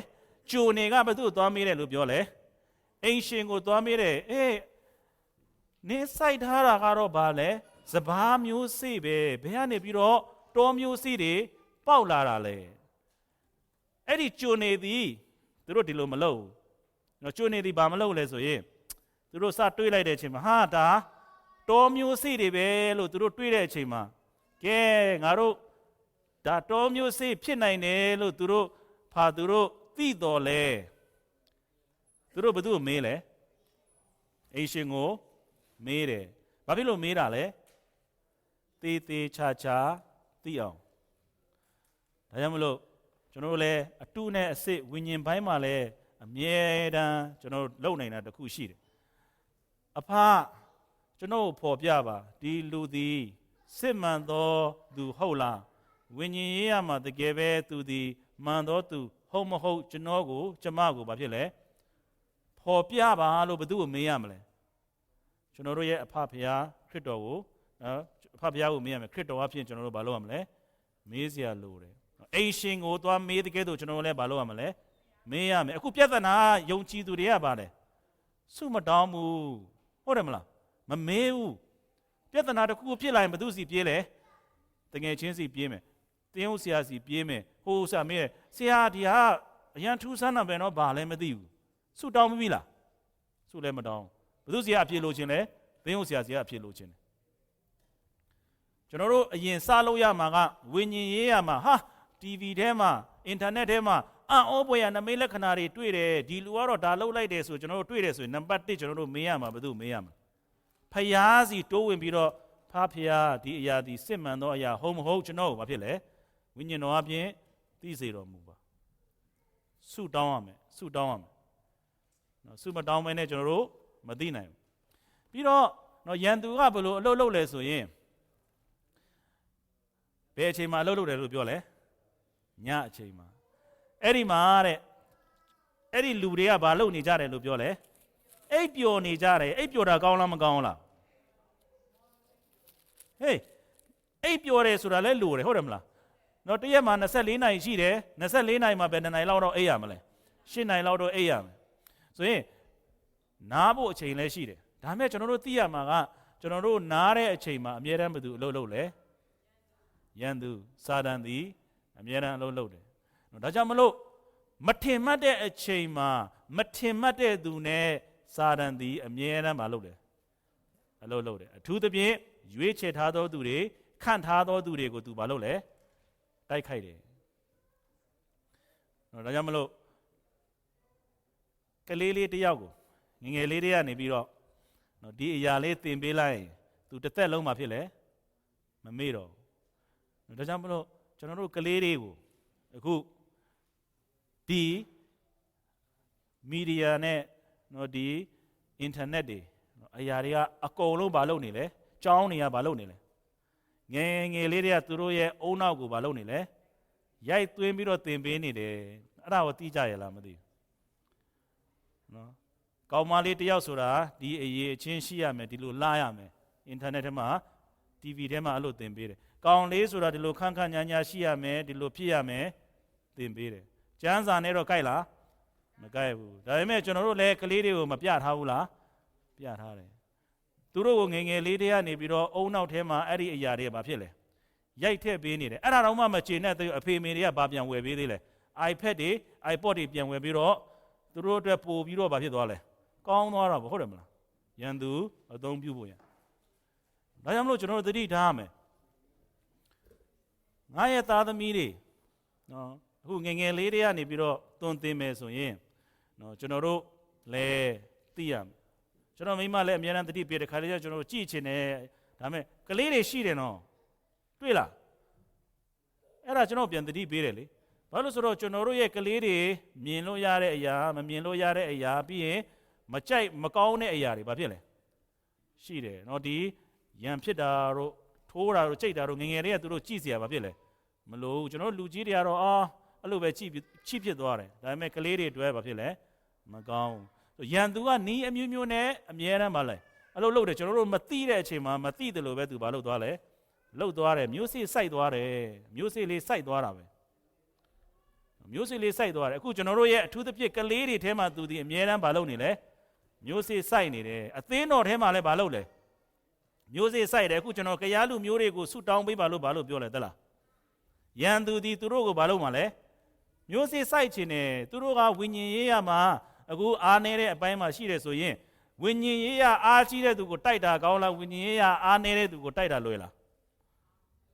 ဂျိုနေကဘယ်သူ့ကိုသွားမေးတယ်လို့ပြောလဲအိမ်ရှင်ကိုသွားမေးတယ်နင်းစိုက်ထားတာကတော့ဘာလဲစဘာမျိုးစေ့ပဲဘယ်ကနေပြီးတော့တောမျိုးစေ့တွေပေါက်လာတာလဲအဲ့ဒီဂျိုနေသည်သူတို့ဒီလိုမလုပ်ဘူးနော်ဂျိုနေသည်ဘာမလုပ်လဲဆိုရင်သူတို့စတွေးလိုက်တဲ့အချိန်မှာဟာဒါ တော်မျိုးစေ့တွေပဲလို့သူတို့တွေးတဲ့အချိန်မှာကဲငါတို့ဒါတော်မျိုးစေ့ဖြစ်နိုင်တယ်လို့သူတို့သိတော်လဲသူတို့ဘယ်သူ့ကိုမေးလဲအိရှင်ကိုမေးတယ်ဘာဖြစ်လို့မေးတာလဲတေးသေးချာချာသိအောင်ဒါကြောင့်မလို့ကျွန်တော်တို့လည်းအတုနဲ့အစစ်ဝိညာဉ်ပိုင်းမှာလည်းအမြဲတမ်းကျွန်တော်လုပ်နိုင်တာတစ်ခုရှိတယ်အဖကျွန်တော်ဖော်ပြပါဒီလူသည်စစ်မှန်သောသူဟုတ်လားဝိညာဉ်ရေးရမှာတကယ်ပဲသူသည်မှန်သောသူဟုတ်မဟုတ်ကျွန်မကိုဘာဖြစ်လဲဖော်ပြပါလို့ဘယ်သူကိုမေးရမလဲကျွန်တော်တို့ရဲ့အဖဖခင်ခရစ်တော်ကိုအဖဖခင်ကိုမေးရမယ်ခရစ်တော်အဖြစ်ကျွန်တော်တို့ဘာလုပ်ရမလဲမေးစရာလိုတယ်အိမ်ရှင်ကိုသွားမေးတဲ့ကဲတော့ကျွန်တော်တို့လည်းဘာလုပ်ရမလဲမေးရမယ်အခုပြဿနာယုံကြည်သူတွေကပါလေစုမတောင်းဘူးဟုတ်တယ်မလားမမေးဘူးပြဿနာတစ်ခုဖြစ်လာရင်ဘယ်သူစီပြေးလဲတငယ်ချင်းစီပြေးမယ်တင်းဟုတ်ဆရာစီပြေးမယ်ဟိုဆရာမေးဆရာဒီဟာအရန်ထူးဆန်းတာပဲနော်ဘာလဲမသိဘူးစုတောင်းမပြီလားစုလည်းမတောင်းဘယ်သူစီကအပြေလို့ခြင်းလဲတင်းဟုတ်ဆရာစီကအပြေလို့ခြင်းတယ်ကျွန်တော်တို့အရင်စလို့ရမှာကဝိညာဉ်ရေးရမှာဟာ TV ထဲမှာအင်တာနက်ထဲမှာအောပွဲရနမိတ်လက္ခဏာတွေတွေ့တယ်ဒီလူကတော့ဒါလှုပ်လိုက်တယ်ဆိုကျွန်တော်တို့တွေ့တယ်ဆိုရင်နံပါတ်1ကျွန်တော်တို့မေးရမှာဘယ်သူမေးရမှာဖျားစီတိုးဝင်ပြီးတော့ဖဖျားဒီအရာဒီစစ်မှန်သောအရာဟုတ်မဟုတ်ကျွန်တော်ဘာဖြစ်လဲဝိညာဉ်တော်အပြင်သိစေတော်မူပါဆုတောင်းရမယ်နော်ဆုမတောင်းမဲနဲ့ကျွန်တော်တို့မသိနိုင်ဘူးပြီးတော့နော်ရန်သူကဘယ်လိုအလုပ်လုပ်လဲဆိုရင်ဘယ်အချိန်မှာအလုပ်လုပ်တယ်လို့ပြောလဲညအချိန်မှာအဲ့ဒီမှာတဲ့အဲ့ဒီလူတွေကဘာလုပ်နေကြတယ်လို့ပြောလဲအိပ်ပျော်နေကြတယ်အိပ်ပျော်တာကောင်းလားမကောင်းလားဟေးအိပ်ပျော်တယ်ဆိုတာလဲလိုတယ်ဟုတ်တယ်မလားနော်တရက်မှာ24နာရီရှိတယ်24နာရီမှာဘယ်နှစ်နာရီလောက်တော့အိပ်ရမလဲ8နာရီလောက်တော့အိပ်ရမယ်ဆိုရင်နားဖို့အချိန်လဲရှိတယ်ဒါပေမဲ့ကျွန်တော်တို့သိရမှာကကျွန်တော်တို့နားတဲ့အချိန်မှာအမြဲတမ်းဘယ်သူအလုပ်လုပ်လဲရန်သူစာတန်သည်အမြဲတမ်းအလုပ်လုပ်တယ်ဒါကြောင့်မလို့မထင်မှတ်တဲ့အချိန်မှာမထင်မှတ်တဲ့သူနဲ့စာတန်သည်အမြဲတမ်းမလုပ်တယ်အလုပ်လုပ်တယ်အထူးသဖြင့်ရွေးချယ်ထားသောသူတွေခန့်ထားသောသူတွေကိုသူမလုပ်လဲတိုက်ခိုက်တယ်ဒါကြောင့်မလို့ကလေးလေးတယောက်ကိုငငယ်လေးတွေကနေပြီးတော့ဒီအရာလေးသင်ပေးလိုက်သူတစ်သက်လုံးမှာဖြစ်လဲမမေ့တော့ဒါကြောင့်မလို့ကျွန်တော်တို့ကလေးတွေကိုအခုဒီမီဒီယာနဲ့ဒီအင်တာနက်တွေအရာတွေကအကုန်လုံးမလုပ်နေလဲကျောင်းတွေကမလုပ်နေလဲငယ်ငယ်လေးတွေကသူတို့ရဲ့အုံနောက်ကိုမလုပ်နေလဲရိုက်သွင်းပြီးတော့သင်ပေးနေတယ်အဲ့ဒါကိုသိကြရလားမသိဘူးနော်ကောင်းမလေးတယောက်ဆိုတာဒီအရေးအချင်းရှိရမယ်ဒီလိုလာရမယ်အင်တာနက်ထဲမှာ TV ထဲမှာအဲ့လိုသင်ပေးတယ်ကောင်းလေးဆိုတာဒီလိုခန့်ခန့်ညာညာရှိရမယ်ဒီလိုဖြစ်ရမယ်သင်ပေးတယ်ကျမ်းစာနဲ့တော့ကြိုက်လားမကြိုက်ဘူးဒါပေမဲ့ကျွန်တော်တို့လည်းကလေးတွေကိုမပြထားဘူးလားပြထားတယ်သူတို့ကိုငယ်ငယ်လေးတွေကနေပြီးတော့အုံနောက်ထဲမှာအဲ့ဒီအရာတွေကဘာဖြစ်လဲရိုက်ထည့်ပေးနေတယ်အဲ့ဒါတော့မှမချေနဲ့အဖေမေတွေကဘာပြန်ဝယ်ပေးသေးလဲ iPad တွေ iPod တွေပြန်ဝယ်ပြီးတော့သူတို့အတွက်ပို့ပြီးတော့ဘာဖြစ်သွားလဲကောင်းသွားတာပေါ့ဟုတ်တယ်မလားရန်သူအသုံးပြုဖို့ရဒါကြောင့်မလို့ကျွန်တော်တို့သတိထားရမယ်ငါရဲ့သားသမီးတွေနော်အခုငယ်ငယ်လေးတွေကနေပြီးတော့သွန်သင်မယ်ဆိုရင်နော်ကျွန်တော်တို့လည်းသိရမယ်ကျွန်တော်မိမလည်းအများအားသတိပေးတဲ့ခါလေးကျကျွန်တော်တို့ကြည့်ချင်တယ်ဒါပေမဲ့ကလေးတွေရှိတယ်နော်တွေ့လားအဲ့ဒါကျွန်တော်ပြန်သတိပေးတယ်လေဘာလို့ဆိုတော့ကျွန်တော်တို့ရဲ့ကလေးတွေမြင်လို့ရတဲ့အရာမမြင်လို့ရတဲ့အရာပြီးရင်မကြိုက်မကောင်းတဲ့အရာတွေဘာဖြစ်လဲရှိတယ်နော်ဒီရန်ဖြစ်တာတို့ထိုးတာတို့ကြိတ်တာတို့ငငယ်လေးကသူတို့ကြည့်เสียဘာဖြစ်လဲမလို့ကျွန်တော်လူကြီးတွေကတော့အဲ့လိုပဲချိဖြစ်သွားတယ်ဒါပေမဲ့ကလေးတွေတွေ့ဘာဖြစ်လဲမကောင်းရန်သူကနီးအမျိုးမျိုးနဲ့အမြဲတမ်းပါလဲအဲ့လိုလုပ်တယ်ကျွန်တော်တို့မသိတဲ့အချိန်မှာမသိတယ်လို့ပဲသူဘာလုပ်သွားလဲလှုပ်သွားတယ်မျိုးစေ့စိုက်သွားတယ်မျိုးစေ့လေးစိုက်သွားတာပဲမျိုးစေ့လေးစိုက်သွားတယ်အခုကျွန်တော်တို့ရဲ့အထူးသဖြင့်ကလေးတွေထဲမှာသူဒီအမြဲတမ်းဘာလုပ်နေလဲမျိုးစေ့စိုက်နေတယ်အသင်းတော်ထဲမှာလည်းဘာလုပ်လဲမျိုးစေ့စိုက်တယ်အခုကျွန်တော်ကရားလူမျိုးတွေကိုဆုတောင်းပေးပါလို့ဘာလို့ပြောလဲသလားရန်သူဒီသူတို့ကိုဘာလုပ်မှာလဲမျိုးစေ့စိုက်ခြင်းနဲ့သူတို့ကဝိညာဉ်ရေးရမှာအခုအားနေတဲ့အပိုင်းမှာရှိတယ်ဆိုရင် ဝိညာဉ်ရေးရအားကြီးတဲ့သူကိုတိုက်တာကောင်းလားဝိညာဉ်ရေးရအားနည်းတဲ့သူကိုတိုက်တာလွယ်လား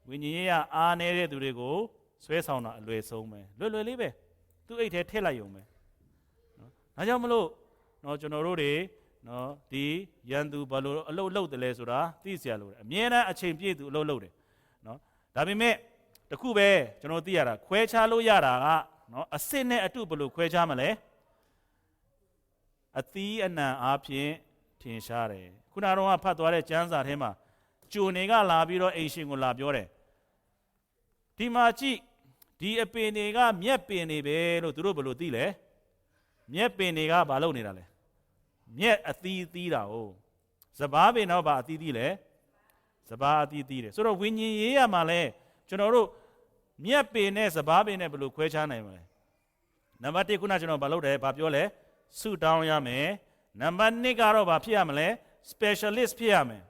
ဝိညာဉ်ရေးရအားနည်းတဲ့သူတွေကိုဆွဲဆောင်တာအလွယ်ဆုံးပဲလွယ်လွယ်လေးပဲသူ့အိတ်ထဲထည့်လိုက်ရုံပဲနော်ဒါကြောင့်မလို့နော်ကျွန်တော်တို့တွေနော်ဒီရန်သူဘာလို့အလုတ်လုတ်တယ်လဲဆိုတာသိစရာလိုတယ်အမြဲတမ်းအချိန်ပြည့်သူအလုတ်လုတ်တယ်နော်ဒါပေမဲ့တခုပဲကျွန်တော်သိရတာခွဲခြားလို့ရတာကနော်အစစ်နဲ့အတုဘယ်လိုခွဲခြားမလဲအသီးအနှံအားဖြင့်ထင်ရှားတယ်ခုနကတော့ဖတ်သွားတဲ့ကျမ်းစာထဲမှာကျိုနေကလာပြီးတော့အိမ်ရှင်ကိုလာပြောတယ်ဒီမှာကြည့်ဒီအပင်တွေကမြက်ပင်တွေပဲလို့သူတို့ဘယ်လိုသိလဲမြက်ပင်တွေကဘာလုပ်နေတာလဲမြက်အသီးသီးတာ哦စပားပင်တော့ဘာအသီးသီးလဲစပားအသီးသီးတယ်ဆိုတော့ဝိညာဉ်ရေးရမှာလဲကျွန်တော်တို့မြက်ပင်နဲ့စပားပင်နဲ့ဘယ်လိုခွဲခြားနိုင်မလဲနံပါတ်1ခုနကျွန်တော်ဘာလုပ်တယ်ဘာပြောလဲဆုတောင်းရမယ်နံပါတ်2ကတော့ဘာဖြစ်ရမလဲ specialist ဖြစ်ရမယ်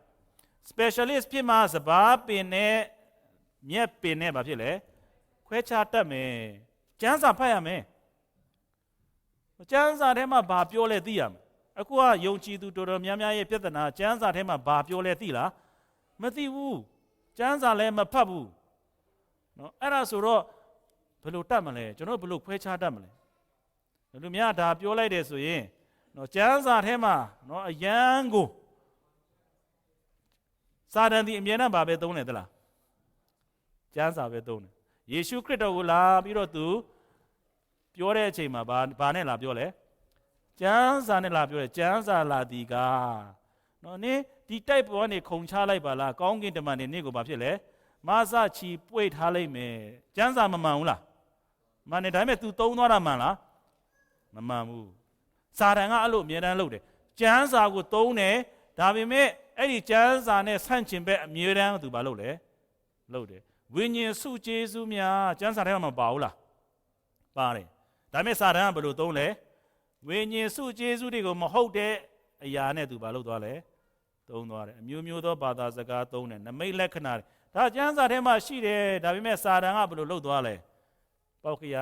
specialist ဖြစ်မှာစပားပင်နဲ့မြက်ပင်နဲ့ဘာဖြစ်လဲခွဲခြားတတ်မယ်ကျမ်းစာဖတ်ရမယ်ကျမ်းစာထဲမှာဘာပြောလဲသိရမယ်အခုကယုံကြည်သူတော်တော်များများရဲ့ပြဿနာကျမ်းစာထဲမှာဘာပြောလဲသိလားမသိဘူးကျမ်းစာလည်းမဖတ်ဘူးနော်အဲ့ဒါဆိုတော့ဘယ်လိုတတ်မလဲကျွန်တော်ဘယ်လိုခွဲခြားတတ်မလဲလူများဒါပြောလိုက်တယ်ဆိုရင်နော်ကျမ်းစာထဲမှာနော်အယံကိုစာတန်ဒီအမြဲတမ်းဘာပဲသုံးတယ်သလားကျမ်းစာပဲသုံးတယ်ယေရှုခရစ်တော်ကိုလာပြီးတော့သူပြောတဲ့အချိန်မှာဘာနဲ့လာပြောလဲကျမ်းစာနဲ့လာပြောတယ်ကျမ်းစာလာဒီကနော်နင်းဒီတိုက်ပေါ်ကနေခုံချလိုက်ပါလားကောင်းကင်တမန်နေနင့်ကိုဘာဖြစ်လဲမဆချီပွေထားလိုက်မယ်ကျမ်းစာမမှန်ဘူးလားမှန်တယ်ဒါပေမဲ့ तू သုံးသွားတာမှန်လားမမှန်ဘူးစာတန်ကအဲ့လိုအမြဲတမ်းလုပ်တယ်ကျမ်းစာကိုသုံးတယ်ဒါပေမဲ့အဲ့ဒီကျမ်းစာနဲ့ဆန့်ကျင်ဘက်အမြဲတမ်း तू ဘာလုပ်လဲလုပ်တယ်ဝိညာဉ်စုကျေးဇူးများကျမ်းစာထဲမှာမပါဘူးလားပါတယ်ဒါပေမဲ့စာတန်ကဘယ်လိုသုံးလဲဝိညာဉ်စုကျေးဇူးတွေကိုမဟုတ်တဲ့အရာနဲ့ तू ဘာလုပ်သွားလဲသုံးသွားတယ်အမျိုးမျိုးသောဘာသာစကားသုံးတယ်နမိတ်လက္ခဏာဒါကျမ်းစာထဲမှာရှိတယ်ဒါပေမဲ့စာတန်ကဘယ်လိုလုပ်သွားလဲပေါက်ကရ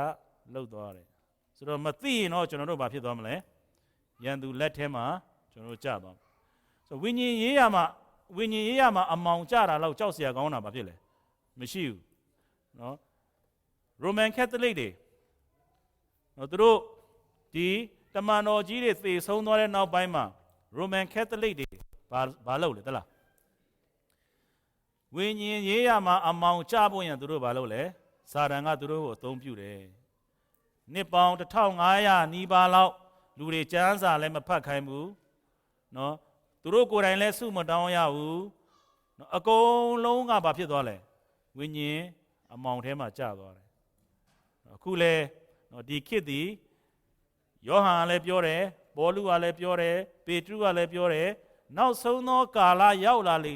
လုပ်သွားတယ်ဆိုတော့မသိရင်တော့ကျွန်တော်တို့ဘာဖြစ်သွားမလဲရန်သူလက်ထဲမှာကျွန်တော်တို့ကြာသွားဆိုဝိညာဉ်ရေးရမှာအမောင်ကြတာလောက်ကြောက်စရာကောင်းတာဘာဖြစ်လဲမရှိဘူးနော် Roman Catholic တွေနော်သူတို့ဒီတမန်တော်ကြီးတွေသေဆုံးသွားတဲ့နောက်ပိုင်းမှာ Roman Catholic တွေဘာလုပ်လဲသလားဝိညာဉ်ရေးရမှာအမောင်ကြဖို့ရန်သူတို့ဘာလုပ်လဲစာတန်ကသူတို့ကိုအသုံးပြုတယ်နှစ်ပေါင်း1500နီးပါးလောက်လူတွေကျမ်းစာလည်းမဖတ်ခိုင်းဘူးနော်သူတို့ကိုယ်တိုင်လည်းစုမတောင်းရဘူးနော်အကုန်လုံးကဘာဖြစ်သွားလဲဝိညာဉ်အမောင်ထဲမှာကျသွားတယ်အခုလဲနော်ဒီခေတ်ဒီယောဟန်လည်းပြောတယ်ပေါလုကလည်းပြောတယ်ပေတရုကလည်းပြောတယ်နောက်ဆုံးသောကာလရောက်လာလေ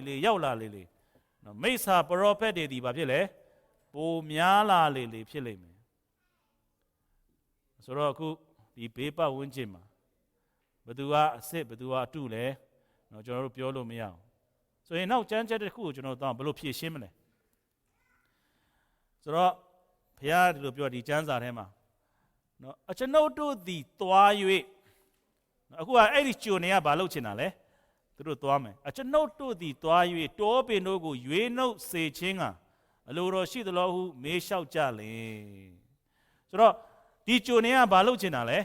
နော်မိစ္ဆာပရောဖက်တွေဒီဘာဖြစ်လဲပိုများလာလေဖြစ်လိမ့်မယ်ဆိုတော့အခုဒီဘေးပတ်ဝန်းကျင်မှာဘသူကအစစ်ဘသူကအတုလဲနော်ကျွန်တော်တို့ပြောလို့မရအောင်ဆိုရင်နောက်ကျမ်းချက်တစ်ခုကိုကျွန်တော်တို့ဘယ်လိုဖြေရှင်းမလဲဆိုတော့ဘုရားဒီလိုပြောဒီကျမ်းစာထဲမှာနော်အကျွန်ုပ်တို့သည်သွား၍အခုကအဲ့ဒီကြုံနေကဘာလုပ်ချင်တာလဲသူတို့သွားမယ်အကျွန်ုပ်တို့သည်သွား၍တောပင်တို့ကိုရွေးနှုတ်စေခြင်းကအလိုတော်ရှိသလိုဟုမေးလျှောက်ကြလေဆိုတော့ဒီကြိုနေကဘာလုပ်ချင်တာလဲ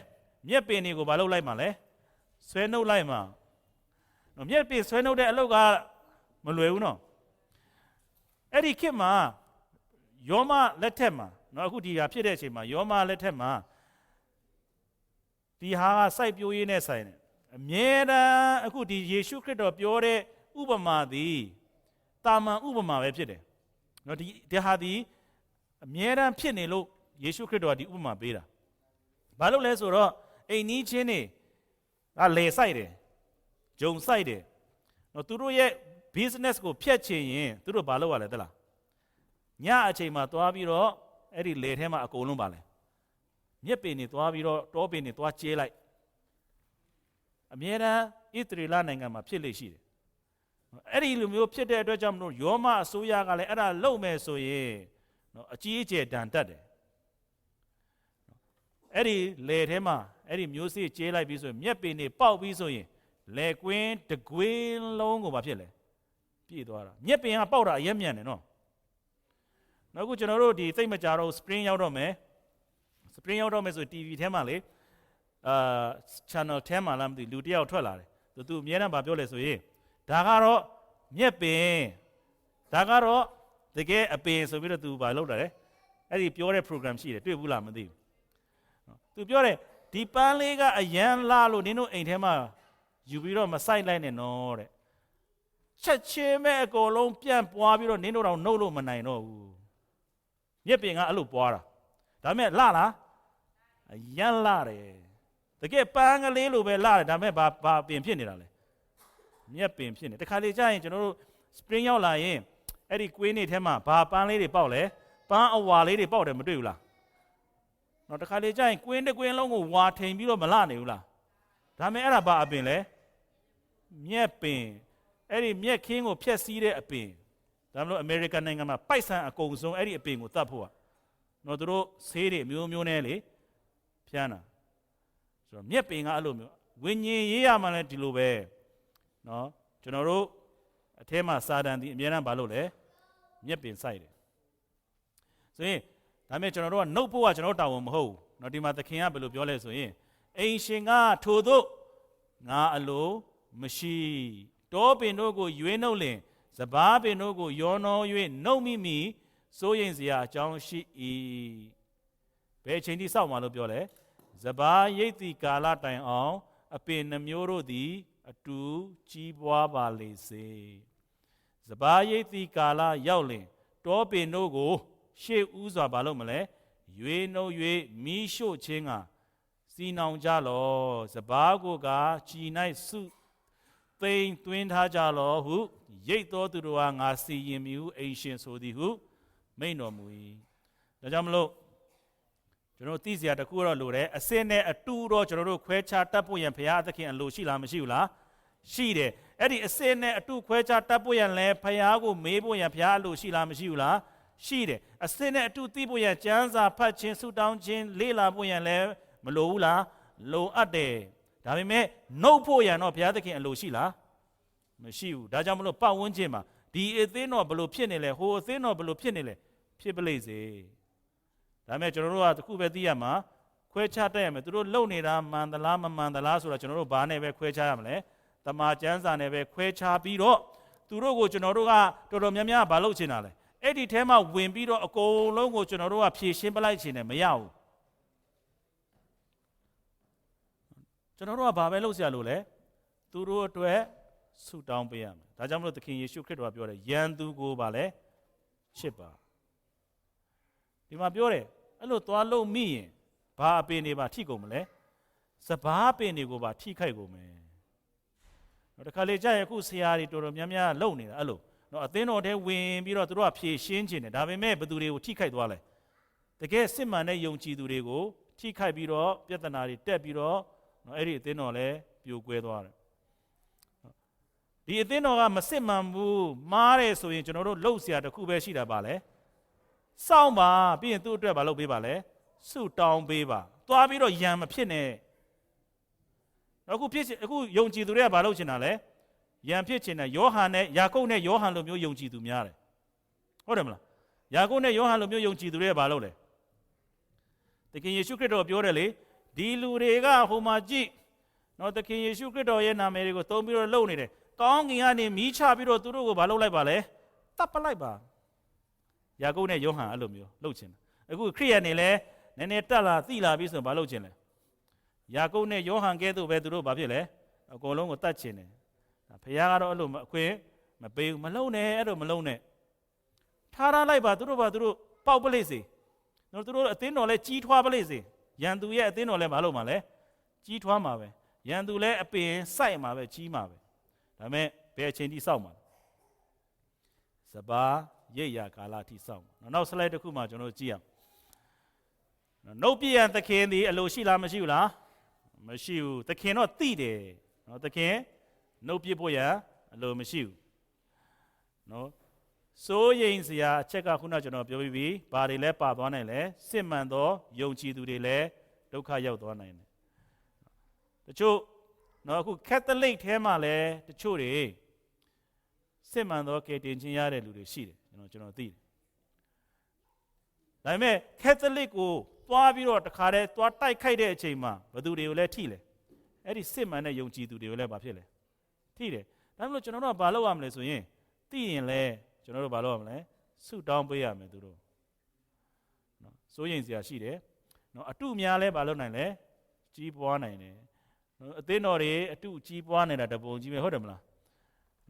မြက်ပင်တွေကိုဘာလုပ်လိုက်မှာလဲဆွဲနှုတ်လိုက်မှာမြက်ပင်ဆွဲနှုတ်တဲ့အလုပ်ကမလွယ်ဘူးနော်အဲ့ဒီခေတ်မှာယောမလက်ထက်မှာနော်အခုဒီဟာဖြစ်တဲ့အချိန်မှာယောမလက်ထက်မှာဒီဟာကစိုက်ပျိုးရေးနဲ့ဆိုင်တယ်အမြဲတမ်းအခုဒီယေရှုခရစ်တော်ပြောတဲ့ဥပမာသည်တာမန်ဥပမာပဲဖြစ်တယ်နော်ဒီဟာဒီအမြဲတမ်းဖြစ်နေလို့ယေရှုခရစ်တော်ဒီဥပမာပေးတာဘာလို့လဲဆိုတော့အိမ်နီးချင်းတွေကလေဆိုင်တယ်ဂျုံဆိုင်တယ်နော်သူတို့ရဲ့ business ကိုဖျက်ချင်ရင်သူတို့ဘာလုပ်ရလဲသလားညအချိန်မှာသွားပြီးတော့အဲ့ဒီလေထဲမှာအကုန်လုံးပါလဲမြက်ပင်တွေသွားပြီးတော့တောပင်တွေသွားကျဲလိုက်အမြဲတမ်းဣသရေလနိုင်ငံမှာဖြစ်လေရှိတယ်အဲ့ဒီလိုမျိုးဖြစ်တဲ့အတွက်ကြောင့်မလို့ယောမအစိုးရကလည်းအဲ့ဒါလုပ်မယ်ဆိုရင်နော်အကြီးအကျယ်တန်တက်တယ်အဲ့ဒီလေထဲမှာအဲ့ဒီမျိုးစေ့ကျဲလိုက်ပြီးဆိုရင်မြက်ပင်တွေပေါက်ပြီးဆိုရင် လေကွင်းတကွင်းလုံးကိုဘာဖြစ်လဲပြည့်သွားတာမြက်ပင်ကပေါက်တာအရက်မြန်တယ်နော်နောက်ခုကျွန်တော်တို့ဒီသိမ့်မကြတော့ spring ရောက်တော့မယ်ဆို TV ထဲမှာလေchannel ထဲမှာလားမသိလူတယောက်ထွက်လာတယ်သူအများနဲ့ဗာပြောလဲဆိုရင်ဒါကတော့မြက်ပင်ဒါကတော့တကယ်အပင်ဆိုပြီးတော့သူဗာလောက်တာလေအဲ့ဒီပြောတဲ့ program ရှိတယ်တွေ့ဘူးလားမသိဘူးသူပြောတယ်ဒီပန်းလေးကအရန်လာလို့နင်တို့အိမ်ထဲမှာယူပြီးတော့မဆိုင်လိုက်နဲ့နော်တဲ့ချက်ချင်းမဲ့အကုန်လုံးပြန့်ပွားပြီးတော့နင်တို့တော့နှုတ်လို့မနိုင်တော့ဘူးမြက်ပင်ကအဲ့လိုပွားတာဒါပေမဲ့လာလားအရန်လာတယ်တကယ်ပန်းကလေးလိုပဲလာတယ်ဒါပေမဲ့ဘာပင်ဖြစ်နေတာလဲမြက်ပင်ဖြစ်နေတခါလေကြာရင်ကျွန်တော်တို့ spring ရောက်လာရင်အဲ့ဒီကွေးနေထဲမှာဘာပန်းလေးတွေပေါက်လဲပန်းအဝါလေးတွေပေါက်တယ်မတွေ့ဘူးလားနော်တခါလေကြာရင်ကွင်းတစ်ကွင်းလုံးကိုဝါထိန်ပြီးတော့မလနေဘူးလားဒါပေမဲ့အဲ့ဒါဘာအပင်လဲမြက်ပင်အဲ့ဒီမြက်ခင်းကိုဖျက်ဆီးတဲ့အပင်ဒါမှမဟုတ်အမေရိကန်နိုင်ငံမှာပိုက်ဆံအကုန်ဆုံးအဲ့ဒီအပင်ကိုတတ်ဖို့อ่ะနော်သူတို့ဆေးတွေမျိုးမျိုးနဲ့လေဖျန်းတာဆိုတော့မြက်ပင်ကအဲ့လိုမျိုးဝိညာဉ်ရေးရမှလည်းဒီလိုပဲနော်ကျွန်တော်တို့အထဲမှာစာတန်ဒီအများအားဘာလို့လဲမြက်ပင်စိုက်တယ်ဆိုရင်ဒါပေမဲ့ကျွန်တော်တို့ကနှုတ်ဖို့ကကျွန်တော်တာဝန်မဟုတ်ဘူးเนาะဒီမှာသခင်ကဘယ်လိုပြောလဲဆိုရင်အိမ်ရှင်ကထိုသို့ငါအလိုမရှိတောပင်တို့ကိုရွေးနှုတ်လင်စပားပင်တို့ကိုယောနော၍နှုတ်မိစိုးရင်စရာအကြောင်းရှိ၏ဘယ်အချိန်ထိစောင့်မှာလို့ပြောလဲစပားရိတ်တိကာလတိုင်အောင်အပင်နှမျိုးတို့သည်အတူကြီးပွားပါလေစေစပားရိတ်တိကာလရောက်လင်တောပင်တို့ကိုရှေ့ဦးစွာဘာလို့မလဲရွေနှုတ်၍မီးရှို့ခြင်းကစီနောင်ကြလောစပားကိုကကြည်၌စုသိမ့်သွင်းထားကြလောဟုရိတ်တော်သူတို့ကငါစီရင်မီဟုအိမ်ရှင်ဆိုသည်ဟုမိန့်တော်မူ၏ဒါကြောင့်မလို့ကျွန်တော်သိစရာတခုတော့လိုတယ်အစင်းနဲ့အတူတော့ကျွန်တော်တို့ခွဲခြားတတ်ဖို့ရန်ဘုရားသခင်အလိုရှိလားမရှိဘူးလားရှိတယ်အဲ့ဒီအစင်းနဲ့အတူခွဲခြားတတ်ဖို့ရန်လဲဘုရားကိုမေးဖို့ရန်ဘုရားအလိုရှိလားမရှိဘူးလားရှိတယ်အစင်းနဲ့အတူသိဖို့ရန်ကျမ်းစာဖတ်ခြင်းဆုတောင်းခြင်းလေ့လာဖို့ရန်လဲမလိုဘူးလားလိုအပ်တယ်ဒါပေမဲ့နှုတ်ဖို့ရန်တော့ဘုရားသခင်အလိုရှိလားမရှိဘူးဒါကြောင့်မလို့ပတ်ဝန်းကျင်မှာဒီအသင်းတော်ဘလို့ဖြစ်နေလဲဟိုအသင်းတော်ဘလို့ဖြစ်နေလဲဖြစ်ပလိမ့်စေဒါပေမဲ့ကျွန်တော်တို့ကတခုပဲသိရမှာခွဲခြားတတ်ရမယ်သူတို့လုံနေတာမှန်သလားမမှန်သလားဆိုတာကျွန်တော်တို့ဘာနဲ့ပဲခွဲခြားရမလဲတမန်ကျမ်းစာနဲ့ပဲခွဲခြားပြီးတော့သူတို့ကိုကျွန်တော်တို့ကတော်တော်များများဘာလုပ်ချင်တာလဲအဲ့ဒီထဲမှာဝင်ပြီးတော့အကုန်လုံးကိုကျွန်တော်တို့ကဖြည့်ရှင်းပလိုက်ချင်တယ်မရဘူးကျွန်တော်တို့ကဘာပဲလုပ်စရာလို့လဲသူတို့အတွက်ဆုတောင်းပေးရမယ်ဒါကြောင့်မလို့သခင်ယေရှုခရစ်တော်ကပြောတယ်ယန်သူကိုပါလဲချစ်ပါဒီမှာပြောတယ်အဲ့လိုသွားလို့မိရင်ဘာအပင်တွေပါထိကုန်မလဲစပားပင်တွေကိုပါထိခိုက်ကုန်မယ်တော့တခါလေကြာရခုဆရာတွေတော်တော်များများလုံနေတာအဲ့လိုတော့အသင်းတော်ထဲဝင်ပြီးတော့သူတို့ကဖြည့်ရှင်းခြင်းတယ်ဒါပေမဲ့ဘသူတွေကိုထိခိုက်သွားလဲတကယ်စစ်မှန်တဲ့ယုံကြည်သူတွေကိုထိခိုက်ပြီးတော့ပြဿနာတွေတက်ပြီးတော့အဲ့ဒီအသင်းတော်လည်းပြိုကွဲသွားတယ်ဒီအသင်းတော်ကမစစ်မှန်ဘူးမားတယ်ဆိုရင်ကျွန်တော်တို့လှုပ်ရှားတစ်ခုပဲရှိတာပါလေစောင့်ပါပြီးရင်သူ့အတွက်မလုပ်ပေးပါလေဆုတောင်းပေးပါသွားပြီးတော့ယံမဖြစ်နဲ့အခုယုံကြည်သူတွေကဘာလုပ်ချင်တာလဲယံဖြစ်ချင်တယ်ယောဟန်နဲ့ယာကုပ်နဲ့ယောဟန်လိုမျိုးယုံကြည်သူများတယ်ဟုတ်တယ်မလားယာကုပ်နဲ့ယောဟန်လိုမျိုးယုံကြည်သူတွေကဘာလုပ်လဲသခင်ယေရှုခရစ်တော်ပြောတယ်လေဒီလူတွေကဟိုမှာကြည့်နော်သခင်ယေရှုခရစ်တော်ရဲ့နာမည်တွေကိုသုံးပြီးတော့လုပ်နေတယ်ကောင်းကင်ကနေမီးချပြီးတော့သူတို့ကိုဘာလုပ်လိုက်ပါလဲတတ်ပလိုက်ပါယာကုပ်နဲ့ယောဟန်အဲ့လိုမျိုးလုပ်ချင်တယ်အခုခရစ်ယာန်တွေလည်းနည်းနည်းတက်လာသိလာပြီးဆိုဘာလုပ်ချင်လဲယာကုပ်နဲ့ယောဟန်ကဲ့သို့ပဲသူတို့ဘာဖြစ်လဲအကုန်လုံးကိုတတ်ချင်တယ်ဘုရားကတော့အဲ့လိုအခွင့်မပေးဘူးမလုံးနဲ့အဲ့လိုမလုံးနဲ့ထားလိုက်ပါသူတို့ပေါက်ပလိစေနော်သူတို့အသင်းတော်လဲကြီးထွားပလိစေရန်သူရဲ့အသင်းတော်လဲမလုပ်မှာလဲကြီးထွားမှာပဲရန်သူလဲအပင်စိုက်မှာပဲကြီးမှာပဲဒါပေမဲ့ဘယ်အချိန်ထိစောင့်မှာစပါးရိပ်ရာကာလထိစောင့်မှာနောက် slide တစ်ခုမှကျွန်တော်ကြည့်ရအောင်နှုတ်ပြရန်သခင်ဒီအလိုရှိလားမရှိဘူးလားမရှိဘူးသခင်တော့သိတယ်နော်သခင်နှုတ်ပြဖို့ရန်အလိုမရှိဘူးနော်စိုးရိမ်စရာအချက်ကခုနကျွန်တော်ပြောပြီးပြီဘာတွေလဲပါသွားနိုင်လဲစစ်မှန်သောယုံကြည်သူတွေလည်းဒုက္ခရောက်သွားနိုင်တယ်တချို့ နော်အခုကက်သလစ်ထဲမှာလည်းတချို့တွေစစ်မှန်သောကယ်တင်ခြင်းရတဲ့လူတွေရှိတယ်ကျွန်တော်သိတယ်ဒါပေမဲ့ကက်သလစ်ကိုသွားပြီးတော့တခါတည်းသွားတိုက်ခိုက်တဲ့အချိန်မှာဘယ်သူတွေကိုလဲထိလဲအဲ့ဒီစစ်မှန်တဲ့ယုံကြည်သူတွေကိုလည်းဘာဖြစ်လဲထိတယ်ဒါမှမဟုတ်ကျွန်တော်တို့ကဘာလုပ်ရမလဲဆိုရင်သိရင်လဲကျွန်တော်တို့ဘာလုပ်ရမလဲဆုတောင်းပေးရမယ်သူတို့နော်စိုးရိမ်စရာရှိတယ်နော်အတုများလဲဘာလုပ်နိုင်လဲကြီးပွားနိုင်တယ်နော်အသင်းတော်တွေအတုကြီးပွားနေတာတပုံကြီးပဲဟုတ်တယ်မလား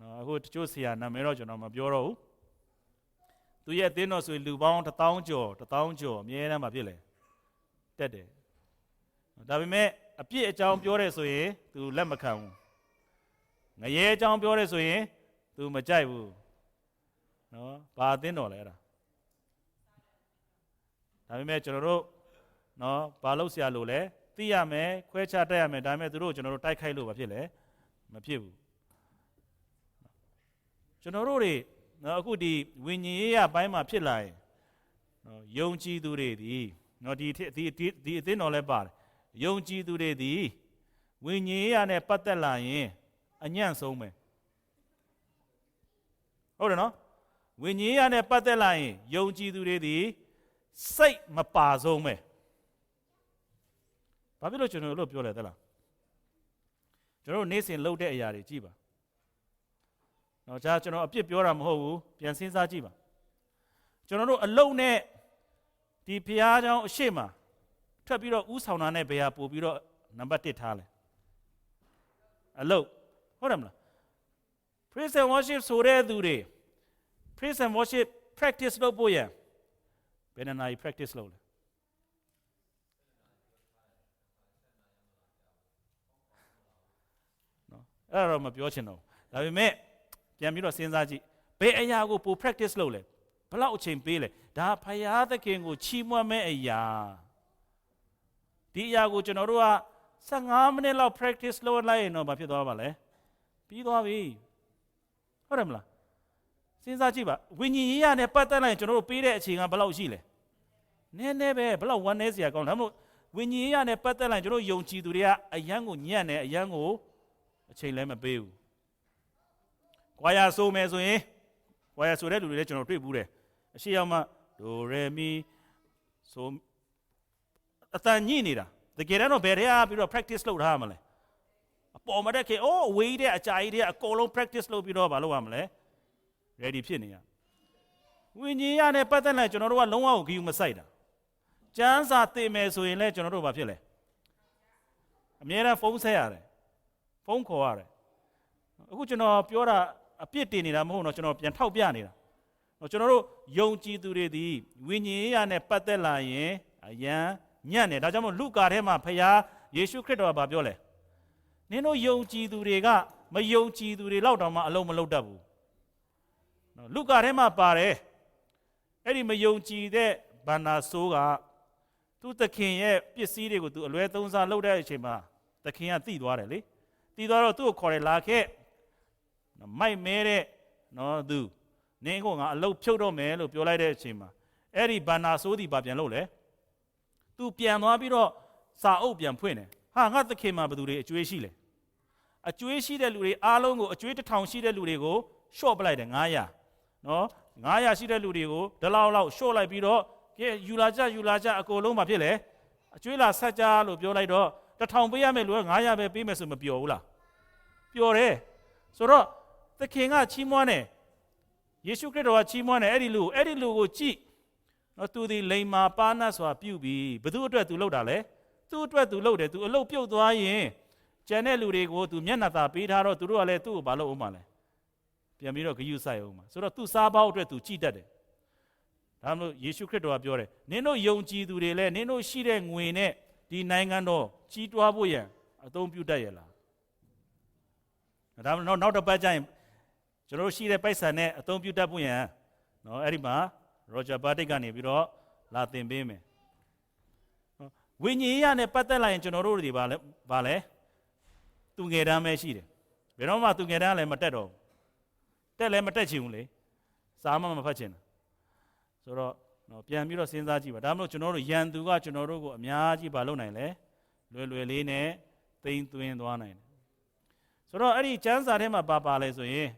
နော်အခုတချို့ဆရာနာမည်တော့ကျွန်တော်မပြောတော့ဘူးသူရဲ့အသင်းတော်ဆိုရင်လူပေါင်း1000ကျော်အမြဲတမ်းမှာဖြစ်လေတက်တယ်ဒါပေမဲ့အပြစ်အကြောင်းပြောတယ်ဆိုရင်သူလက်မခံဘူးငရဲအကြောင်းပြောတယ်ဆိုရင်သူမကြိုက်ဘူးနော်ဘာအသင်းတော်လဲအဲ့ဒါဒါပေမဲ့ကျွန်တော်တို့နော်ဘာလို့ဆရာလို့လဲသိရမယ်ခွဲခြားတတ်ရမယ်ဒါပေမဲ့သူတို့ကျွန်တော်တို့တိုက်ခိုက်လို့ဘာဖြစ်လဲမဖြစ်ဘူးကျွန်တော်တို့တွေနော်အခုဒီဝိညာဉ်ရေးရပိုင်းမှာဖြစ်လာရင်နော်ယုံကြည်သူတွေဒီနော်ဒီအသင်းတော်လဲပါတယ်ယုံကြည်သူတွေဒီဝိညာဉ်ရေးရနဲ့ပတ်သက်လာရင်အညံ့ဆုံးပဲဟုတ်တယ်နော်ဝိညာဉ်ရေးရနဲ့ပတ်သက်လာရင်ယုံကြည်သူတွေဒီစိတ်မပါဆုံးပဲဘာဖြစ်လို့ကျွန်တော်တို့ပြောလဲသလားကျွန်တော်တို့နေ့စဉ်လုပ်တဲ့အရာတွေကြည့်ပါနော်ကျွန်တော်အပြစ်ပြောတာမဟုတ်ဘူးပြန်စဉ်းစားကြည့်ပါကျွန်တော်တို့အလုံးနဲ့ဒီဘုရားကျောင်းအရှိမထွက်ပြီးတော့ဥဆောင်တာနဲ့ဘယ်ဟာပို့ပြီးတော့နံပါတ်1ထားလဲအလုံးဟုတ်တယ်မလား praise and worship ဆိုတဲ့သူတွေ praise and worship practice လုပ်ဖို့ရဘယ်နှနာရီ practice လုပ်လဲနော်အဲ့ဒါတော့မပြောချင်တော့ဒါပေမဲ့ပြန်ပြီးတော့စဉ်းစားကြည့်ဘယ်အရာကိုပို practice လုပ်လဲဘလောက်အချိန်ပေးလဲဒါဖယားသခင်ကိုချီးမွမ်းမဲ့အရာဒီအရာကိုကျွန်တော်တို့က15မိနစ်လောက် practice လုပ်လိုက်ရင်တော့မဖြစ်သွားပါလဲပြီးသွားပြီဟုတ်တယ်မလားစဉ်းစားကြည့်ပါဝိညာဉ်ရေးရနဲ့ပတ်သက်လိုက်ရင်ကျွန်တော်တို့ပေးတဲ့အချိန်ကဘယ်လောက်ရှိလဲနည်းနည်းပဲဘယ်လောက်ဝမ်းနည်းစရာကောင်းဒါမှမဟုတ်ဝိညာဉ်ရေးရနဲ့ပတ်သက်လိုက်ကျွန်တော်ယုံကြည်သူတွေကအယံကိုညံ့တယ်အယံကိုအချိန်လည်းမပေးဘူးကွာရဆိုမယ်ဆိုရင်ကွာရဆိုတဲ့လူတွေလည်းကျွန်တော်တွေ့ဘူးတယ်အရှိရောက်မှဒိုရေမီဆိုအတန်ညိနေတာတကယ်တော့ဘယ်ထဲကပြီးတော့ practice လုပ်ထားရမလဲအပေါ်မှာတက်ခေအိုးအဝေးတဲ့အကြာကြီးတဲ့အကုန်လုံး practice လုပ်ပြီးတော့မလုပ်ရမလဲ ready ဖြစ်နေရဝိညာဉ်ရနဲ့ပတ်သက်လိုက်ကျွန်တော်တို့ကလုံးဝဂီယူမဆိုင်တာကျမ်းစာသိမယ်ဆိုရင်လည်းကျွန်တော်တို့ဘာဖြစ်လဲအများအားဖုန်းဆက်ရတယ်ဖုန်းခေါ်ရတယ်အခုကျွန်တော်ပြောတာအပြစ်တင်နေတာမဟုတ်တော့ကျွန်တော်ပြန်ထောက်ပြနေတာကျွန်တော်တို့ယုံကြည်သူတွေဒီဝိညာဉ်ရေးရနဲ့ပတ်သက်လာရင်အယံညံ့တယ်ဒါကြောင့်မို့လုကာထဲမှာဖခင်ယေရှုခရစ်တော်ကပြောလဲနင်တို့ယုံကြည်သူတွေကမယုံကြည်သူတွေလောက်တောင်မှအလုံးမလုံးတတ်ဘူးလုကာထဲမှာပါတယ်အဲ့ဒီမယုံကြည်တဲ့ဗန္နာဆိုးကသူ့သခင်ရဲ့ပစ္စည်းတွေကိုသူအလွဲသုံးစားလုပ်တဲ့အချိန်မှာသခင်ကသိသွားတယ်လေသိသွားတော့သူ့ကိုခေါ်တယ်လာခဲ့မိုက်မဲတဲ့နော်သူနင်းကငါအလုတ်ဖြုတ်တော့မယ်လို့ပြောလိုက်တဲ့အချိန်မှာအဲ့ဒီဗန္နာဆိုးဒီဘာပြန်လုပ်လဲသူပြန်သွားပြီးတော့စာအုပ်ပြန်ဖွင့်တယ်ဟာငါသခင်မှာဘယ်သူတွေအကျွေးရှိလဲအကျွေးရှိတဲ့လူတွေအားလုံးကိုအကျွေး1000ရှိတဲ့လူတွေကိုရှော့ပလိုက်တယ်900နော်900ရှိတဲ့လူတွေကိုဒီလောက်ရှော့လိုက်ပြီးတော့ကဲယူလာကြအကုန်လုံးမှာဖြစ်လေအကျွေးလာဆက်ကြလို့ပြောလိုက်တော့1000ပေးရမယ်လူက900ပဲပေးမယ်ဆိုမပျော်ဘူးလားပျော်တယ်ဆိုတော့သခင်ကချီးမွမ်းတယ်ယေရှုခရစ်တော်ကချီးမွမ်းတယ်အဲ့ဒီလူကိုကြည့်နော်သူဒီလိမ္မာပါနတ်စွာပြုပြီးဘသူအတွက်သူလုပ်တာလဲသူ့အတွက်သူလုပ်တယ်သူအလုပ်ပြုတ်သွားရင်ကျန်တဲ့လူတွေကိုသူမျက်နှာသာပေးထားတော့သူတို့ကလည်းသူ့ကိုဘာလုပ်အောင်မလဲပြန်ပြီးတော့ဂရုစိုက်အောင်မှာဆိုတော့သူစားပေါက်အတွက်သူကြည်တတ်တယ်ဒါမှမဟုတ်ယေရှုခရစ်တော်ကပြောတယ်နင်တို့ယုံကြည်သူတွေလည်းနင်တို့ရှိတဲ့ငွေနဲ့ဒီနိုင်ငံတော်ကြီးတွားဖို့ရန်အသုံးပြုတတ်ရလားဒါမှမဟုတ်နောက်တစ်ပတ်ကျရင်ကျွန်တော်ရှိတဲ့ပိုက်ဆံနဲ့အသုံးပြုတတ်ဖို့ရန်နော်အဲ့ဒီမှာရောဂျာဘာတစ်ကနေပြီးတော့လာသင်ပေးမယ်ဝိညာဉ်ရေးရနဲ့ပတ်သက်လာရင်ကျွန်တော်တို့တွေဘာလဲသူငယ်တန်းပဲရှိတယ်ဘယ်တော့မှသူငယ်တန်းလည်းမတက်တော့ဘူးတက်လည်းမတက်ချင်ဘူးလေစာမှမဖတ်ချင်တာဆိုတော့နော်ပြန်ပြီးတော့စဉ်းစားကြည့်ပါဒါမှမဟုတ်ကျွန်တော်တို့ယန်သူကကျွန်တော်တို့ကိုအများကြီးမလုပ်နိုင်လဲလွယ်လွယ်လေးနဲ့သိမ်းသွင်းသွားနိုင်တယ် ဆိုတော့အဲ့ဒီကျမ်းစာထဲမှာပါလဲဆိုရင်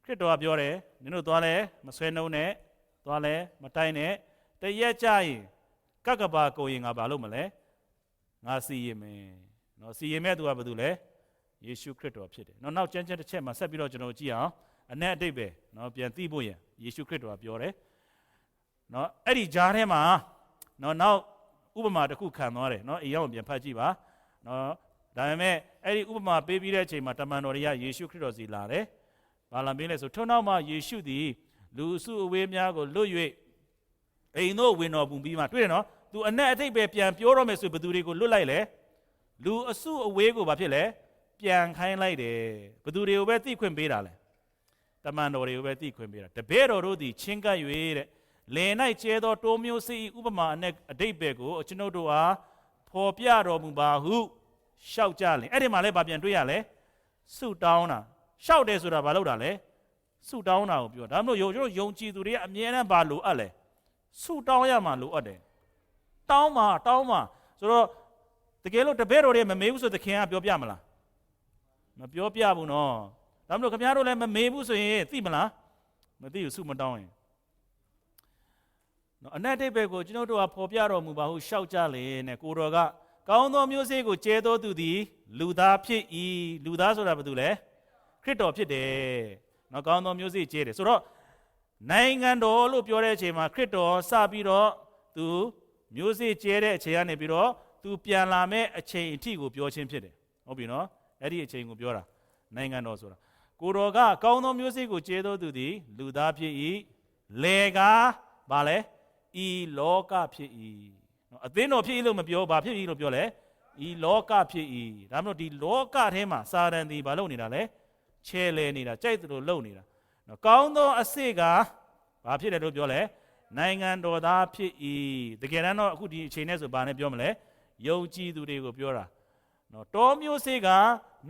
ခရစ်တော်ကပြောတယ်နင်တို့သွားလဲမဆွဲနှုံးနဲ့သွားလဲမတိုင်းနဲ့တရက်ကြရင်ကကဘာကိုရင်ငါဘာလုပ်မလဲငါစီရင်မယ်နော်စီရင်မဲ့သူကဘာတူလဲယေရှုခရစ်တော်ဖြစ်တယ်နော်နောက်ကျမ်းတစ်ချက်မှာဆက်ပြီးတော့ကျွန်တော်ကြည့်အောင်အ내အတိတ်ပဲနော်ပြန်သိဖို့ရန်ယေရှုခရစ်တော်ကပြောတယ်နော်အဲ့ဒီဂျားထဲမှာနော်နောက်ဥပမာတစ်ခုခံသွားတယ်နော်အရင်ကပြန်ဖတ်ကြည့်ပါနော်ဒါပေမဲ့အဲ့ဒီဥပမာပေးပြီးတဲ့အချိန်မှာတမန်တော်တွေကယေရှုခရစ်တော်စီလာတယ်ဘာလာမင်းလဲဆိုထို့နောက်မှာယေရှုသည်လူစုအဝေးများကိုလွတ်၍အိမ်တို့ဝင်တော်မူပြီးမှတွေ့တယ်နော်သူအ내အတိတ်ပဲပြန်ပြောတော့မယ်ဆိုဘသူတွေကိုလွတ်လိုက်လဲလူအစုအဝေးကိုဘာဖြစ်လဲပြန်ခိုင်းလိုက်တယ်ဘသူတွေကိုပဲသိခွင့်ပေးတာလဲတမန်တော်တွေကိုပဲသိခွင့်ပေးတာတပည့်တော်တို့သည်ချင်းကပ်၍တဲ့လင်၌ကျဲသောတိုးမျိုးစေ့ဥပမာအတိတ်ပဲကိုကျွန်ုပ်တို့အားဖော်ပြတော်မူပါဟုရှောက်ကြလင်အဲ့ဒီမှာလည်းဗာပြန်တွေ့ရလဲဆုတောင်းတာရှောက်တယ်ဆိုတာဘာလို့တာလဲဆုတောင်းတာကိုပြောဒါမှမဟုတ်ကျွန်တော်ယုံကြည်သူတွေကအမြဲတမ်းဘာလိုအပ်လဲဆုတောင်းရမှာလိုအပ်တယ်တောင်းမှာဆိုတော့တကယ်လို့တပည့်တော်တွေမမေးဘူးဆိုသခင်ကပြောပြမလားမပြောပြဘူးနော်ဒါမှမဟုတ်ခင်ဗျားတို့လည်းမမေးဘူးဆိုရင်သိမလားမသိဘူးဆုမတောင်းရင်နော်အ내အတိတ်ပဲကိုကျွန်တော်တို့ကဖော်ပြတော်မူပါဟုရှောက်ကြလေနဲ့ကိုတော်ကကောင်းသောမျိုးစေ့ကိုကျဲသောသူသည်လူသားဖြစ်၏လူသားဆိုတာဘာတူလဲခရစ်တော်ဖြစ်တယ်နော်ကောင်းသောမျိုးစေ့ကျဲတယ်ဆိုတော့နိုင်ငံတော်လို့ပြောတဲ့အချိန်မှာခရစ်တော်စပြီးတော့သူမျိုးစေ့ကျဲတဲ့အချိန်ကနေပြီးတော့သူပြန်လာမဲ့အချိန်အထိကိုပြောခြင်းဖြစ်တယ်ဟုတ်ပြီနော်အဲ့ဒီအချိန်ကိုပြောတာနိုင်ငံတော်ဆိုတာကိုတော်ကကောင်းသောမျိုးစေ့ကိုကျဲသောသူသည်လူသားဖြစ်၏လေကားဘာလဲဤလောကဖြစ်၏နော်အသင်းတော်ဖြစ်၏လို့မပြောဘာဖြစ်၏လို့ပြောလဲဤလောကဖြစ်၏ဒါမှမဟုတ်ဒီလောကထဲမှာစာရန်သည်ဘာလုပ်နေတာလဲချဲလဲနေတာကြိုက်သလိုလုပ်နေတာနော်ကောင်းသောအစစ်ကဘာဖြစ်တယ်လို့ပြောလဲနိုင်ငံတော်သားဖြစ်၏တကယ်တမ်းတော့အခုဒီအချိန်နဲ့ဆိုဘာနဲ့ပြောမလဲယုံကြည်သူတွေကိုပြောတာနော်တောမျိုးစေ့က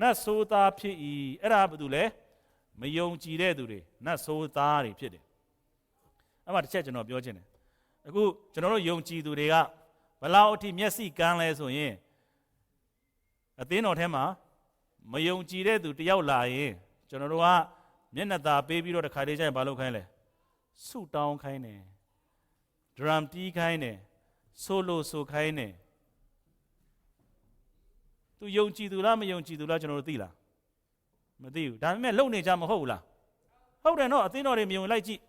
နတ်ဆိုးသားဖြစ်၏အဲ့ဒါဘာတူလဲမယုံကြည်တဲ့သူတွေနတ်ဆိုးသားတွေဖြစ်တယ်အဲ့မှာတစ်ချက်ကျွန်တော်ပြောချင်တယ်အခုကျွန်တော်တို့ယုံကြည်သူတွေကဘလောက်အထိမျက်စိကန်းလဲဆိုရင်အသင်းတော်ထဲမှာမယုံကြည်တဲ့သူတယောက်လာရင်ကျွန်တော်တို့ကမျက်နှာသာပေးပြီးတော့တစ်ခါလေးကျရင်ဘာလုပ်ခိုင်းလဲဆုတောင်းခိုင်းတယ်ဒရမ်တီးခိုင်းတယ်ဆိုလိုဆိုခိုင်းတယ်သူယုံကြည်သူလားမယုံကြည်သူလားကျွန်တော်တို့သိလားမသိဘူးဒါပေမဲ့လုံနေကြမဟုတ်ဘူးလားဟုတ်တယ်နော်အသင်းတော်တွေမယုံလိုက်ကြည့်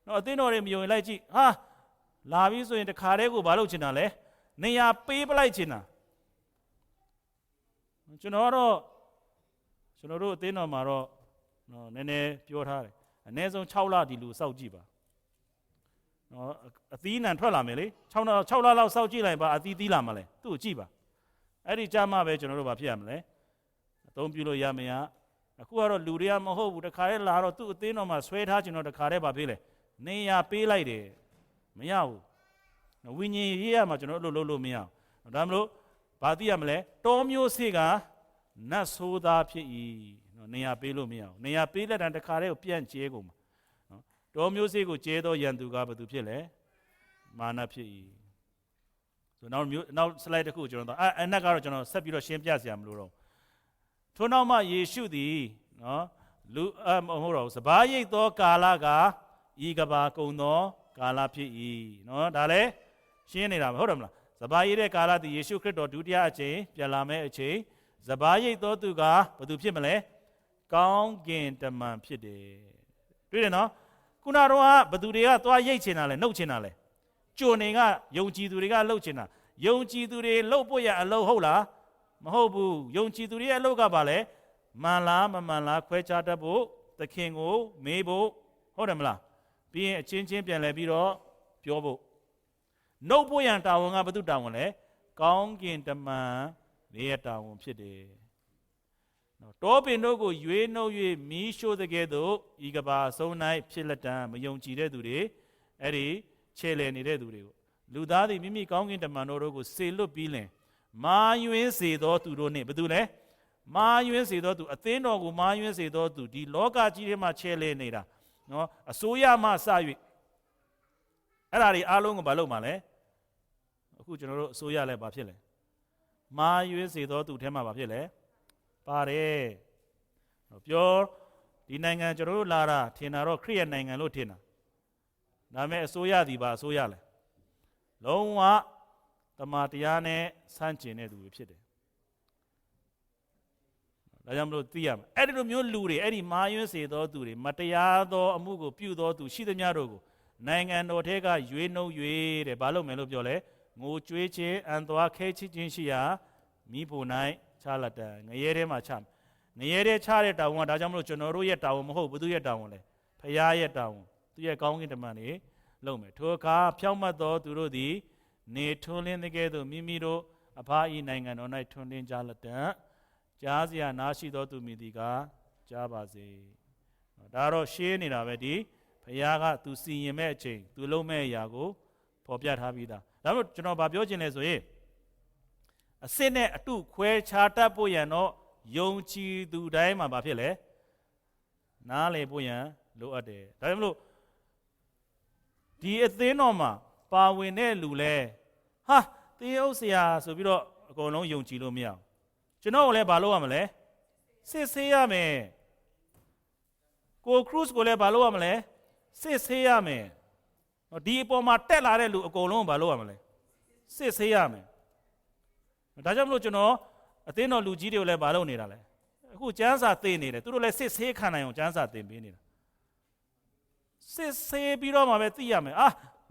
နော်အသင်းတော်တွေမယုံလိုက်ကြည့်ဟာလာပြီးဆိုရင်တခါတည်းကိုဘာလုပ်ချင်တာလဲနေရာပေးပလိုက်ချင်တာကျွန်တော်တို့အသင်းတော်မှာတော့နော်နည်းနည်းပြောထားတယ်အနည်းဆုံး6လဒီလူစောက်ကြည့်ပါနော်အသီးနှံထွက်လာမယ်လေ6လလောက်စောက်ကြည့်လိုက်ပါအသီးသီးလာမှာလဲသူ့ကိုကြည့်ပါအဲ့ဒီကြမှာပဲကျွန်တော်တို့ဘာဖြစ်ရမလဲအသုံးပြုလို့ရမရအခုကတော့လူတွေကမဟုတ်ဘူးတခါတည်းလာတော့သူ့အသင်းတော်မှာဆွဲထားကျွန်တော်တခါတည်းဘာပေးလဲနေရပေးလိုက်တယ်မရဘူးဝိညာဉ်ရေးရမှာကျွန်တော်တို့လုပ်လို့မရဘူးဒါမလို့ဘာသိရမလဲတောမျိုးစေ့ကနတ်ဆိုးသားဖြစ်၏နော်နေရပေးလို့မရဘူးနေရပေးလက်တံတခါတည်းကိုပြန့်ကျဲကုန်မှာနော်တောမျိုးစေ့ကိုကျဲသောယံသူကဘာသူဖြစ်လဲမာနဖြစ်၏ဆိုနောက် slide တစ်ခုကျွန်တော်အနက်ကတော့ကျွန်တော်ဆက်ပြီးတော့ရှင်းပြစရာမလိုတော့ထို့နောက်မှယေရှုသည်နော်လူမဟုတ်တော့စပါးရိတ်သောကာလကဤကဘာကုံသောကာလဖြစ်၏နော်ဒါလည်းရှင်းနေတာမဟုတ်တယ်မလားစပါးရိတ်တဲ့ကာလသည်ယေရှုခရစ်တော်ဒုတိယအချိန်ပြန်လာမယ့်အချိန်စပါးရိတ်သောသူကဘာသူဖြစ်မလဲကောင်းကင်တမန်ဖြစ်တယ်တွေ့တယ်နော်ခုနတော့ဘသူတွေကသွားရိတ်ချင်တာလဲနှုတ်ချင်တာလဲကြိုနေကယုံကြည်သူတွေကလှုပ်ချင်တာယုံကြည်သူတွေလှုပ်ဖို့ရအလုပ်ဟုတ်လားမဟုတ်ဘူးယုံကြည်သူတွေရဲ့အလုပ်ကဘာလဲမှန်လားမမှန်လားခွဲခြားတတ်ဖို့သခင်ကိုမေးဖို့ဟုတ်တယ်မလားပြီးရင်အချင်းချင်းပြန်လဲပြီးတော့ပြောဖို့နှုတ်ဖို့ရန်တာဝန်ကဘသူတာဝန်လဲကောင်းကင်တမန်ရဲ့တာဝန်ဖြစ်တယ်နော်တောပင်တို့ကိုရွေးနှုတ်၍မီးရှို့တဲ့ကဲ့သို့ဤကဘာဆုံး၌ဖြစ်လက်တံမယုံကြည်တဲ့သူတွေအဲ့ဒီချဲ့လေနေတဲ့သူတွေကိုလူသားသည်မိမိကောင်းကင်တမန်တော်တို့ကိုစေလွတ်ပြီးလင်မာယွင်းစေသောသူတို့နှင့်ဘယ်သူလဲမာယွင်းစေသောသူအသင်းတော်ကိုမာယွင်းစေသောသူဒီလောကကြီးထဲမှာချဲ့လေနေတာနော်အစိုးရမှစ၍အဲ့ဒါတွေအားလုံးကိုမလုပ်မှလဲအခုကျွန်တော်တို့အစိုးရလဲဘာဖြစ်လဲမာယွင်းစေသောသူထဲမှာဘာဖြစ်လဲ ပါတယ်ပြောဒီနိုင်ငံကျွန်တော်တို့လာတာထင်တာတော့ခရစ်ယာန်နိုင်ငံလို့ထင်တာဒါပေမဲ့အစိုးရသည်ပါအစိုးရလဲလုံးဝတမန်တရားနဲ့ဆန့်ကျင်တဲ့သူတွေဖြစ်တယ်ဒါကြောင့်မလို့သိရမယ်အဲ့ဒီလိုမျိုးလူတွေအဲ့ဒီမာယွန်းစေသောသူတွေမတရားသောအမှုကိုပြုသောသူရှိသမျှတို့ကိုနိုင်ငံတော်ထဲကရွေးနှုတ်၍တဲ့ဘာလို့မယ်လို့ပြောလဲငိုကြွေးခြင်းအံသွားခဲချစ်ခြင်းရှိရာမိဖို့၌ချလက်တံငရဲထဲမှာချငရဲထဲချတဲ့တာဝန်ကဒါကြောင့်မလို့ကျွန်တော်တို့ရဲ့တာဝန်မဟုတ်ဘုသူရဲ့တာဝန်လဲဖခင်ရဲ့တာဝန်သူရဲ့ကောင်းကင်တမန်တွေလုပ်မယ်ထိုအခါဖြောင့်မတ်သောသူတို့သည်နေထွန်းလင်းတဲ့ကဲ့သို့မိမိတို့အဖအီနိုင်ငံတော်၌ထွန်းလင်းကြလက်တံကြားစရာနားရှိသောသူမိသည်ကကြားပါစေဒါတော့ရှင်းနေတာပဲဒီဖခင်ကသူစီရင်မဲ့အချိန်သူလုံးမဲ့အရာကိုဖော်ပြထားပြီးသားဒါမှမဟုတ်ကျွန်တော်ဗာပြောချင်လဲဆိုရင်အစစ်နဲ့အတုခွဲခြားတတ်ဖို့ရန်တော့ယုံကြည်သူတိုင်းမှာဘာဖြစ်လဲနားလေဖို့ရန်လိုအပ်တယ်ဒါကြောင့်မလို့ဒီအသင်းတော်မှာပါဝင်တဲ့လူလဲဟာသင်းအုပ်ဆရာဆိုပြီးတော့အကုန်လုံးယုံကြည်လို့မရအောင်ကျွန်တော်ကလည်းဘာလုပ်ရမလဲစစ်ဆေးရမယ်ကိုခရုစ်ကိုလည်းဘာလုပ်ရမလဲစစ်ဆေးရမယ်ဒီအပေါ်မှာတက်လာတဲ့လူအကုန်လုံးဘာလုပ်ရမလဲစစ်ဆေးရမယ်ဒါကြောင့်မလို့ကျွန်တော်အသင်းတော်လူကြီးတွေကိုလည်းဘာလုပ်နေတာလဲအခုကျမ်းစာသင်နေတယ်သူတို့လည်းစစ်ဆေးခံနိုင်အောင်ကျမ်းစာသင်ပေးနေတာစစ်ဆေးပြီးတော့မှပဲသိရမယ်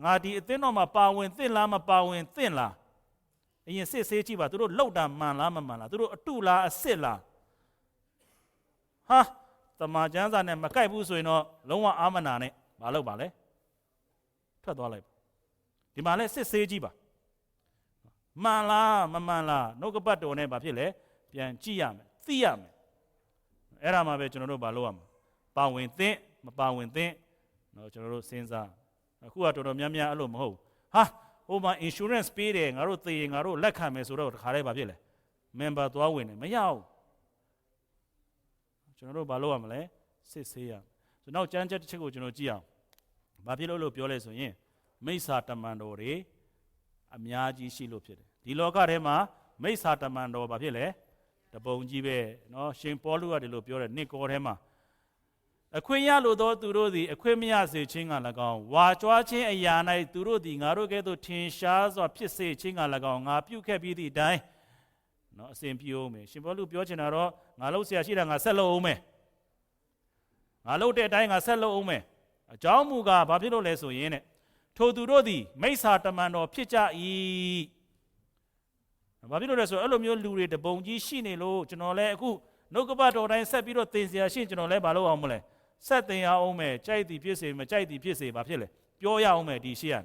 ငါဒီအသင်းတော်မှာပါဝင်သင့်လားမပါဝင်သင့်လားအရင်စစ်ဆေးကြည့်ပါသူတို့လောက်တာမှန်လားမမှန်လားသူတို့အတုလားအစစ်လားတမန်ကျမ်းစာနဲ့မကိုက်ဘူးဆိုရင်တော့လုံးဝအာမနာနဲ့ဘာလုပ်ပါလဲထွက်သွားလိုက်ဒီမှာလဲစစ်ဆေးကြည့်ပါမှန်လားမမှန်လားနှုတ်ကပတ်တော်နဲ့ဘာဖြစ်လဲပြန်ကြည့်ရမယ်သိရမယ်အဲ့ဒါမှပဲကျွန်တော်တို့ဘာလုပ်ရမှာပါဝင်သင့်မပါဝင်သင့်ကျွန်တော်တို့စဉ်းစားအခုကတော်တော်များများအဲ့လိုမဟုတ်ဟိုမှာ insurance ပေးတယ်ငါတို့သေရင်ငါတို့လက်ခံမယ်ဆိုတော့တခါတည်းဘာဖြစ်လဲ member သွားဝင်တယ်မရဘူးကျွန်တော်တို့ဘာလုပ်ရမလဲစစ်ဆေးရဆိုတော့ကျမ်းချက်တစ်ချက်ကိုကျွန်တော်ကြည့်အောင်ဘာဖြစ်လို့ပြောလဲဆိုရင်မိစ္ဆာတမန်တော်တွေအများကြီးရှိလို့ဖြစ်တယ်ဒီလောကထဲမှာမိစ္ဆာတမန်တော်ဘာဖြစ်လဲတပုံကြီးပဲရှင်ပေါလုကဒီလိုပြောတယ်နှစ်ကောထဲမှာအခွင့်ရလိုသောသူတို့သည်အခွင့်မရစေခြင်းက၎င်းဝါကြွားခြင်းအရာ၌သူတို့သည်ငါတို့ကဲ့သို့ထင်ရှားစွာဖြစ်စေခြင်းက၎င်းငါပြုခဲ့ပြီးသည့်အတိုင်းအစဉ်ပြေအောင်မယ်ရှင်ပေါလုပြောချင်တာတော့ငါလုပ်ဆရာရှိတာငါဆက်လုပ်အောင်မယ်ငါလုပ်တဲ့အတိုင်းငါဆက်လုပ်အောင်မယ်အကြောင်းမူကားဘာဖြစ်လို့လဲဆိုရင်ထိုသူတို့သည်မိစ္ဆာတမန်တော်ဖြစ်ကြ၏ဘာဖြစ်လို့လဲဆိုအဲ့လိုမျိုးလူတွေတပုံကြီးရှိနေလို့ကျွန်တော်လည်းအခုနှုတ်ကပတ်တော်တိုင်းဆက်ပြီးတော့သင်ဆရာရှိကျွန်တော်လည်းဘာလုပ်အောင်မလဲဆက်သင်ရအောင်မယ်ကြိုက်သည်ဖြစ်စေမကြိုက်သည်ဖြစ်စေဘာဖြစ်လဲပြောရအောင်မယ်ဒီရှိရတယ်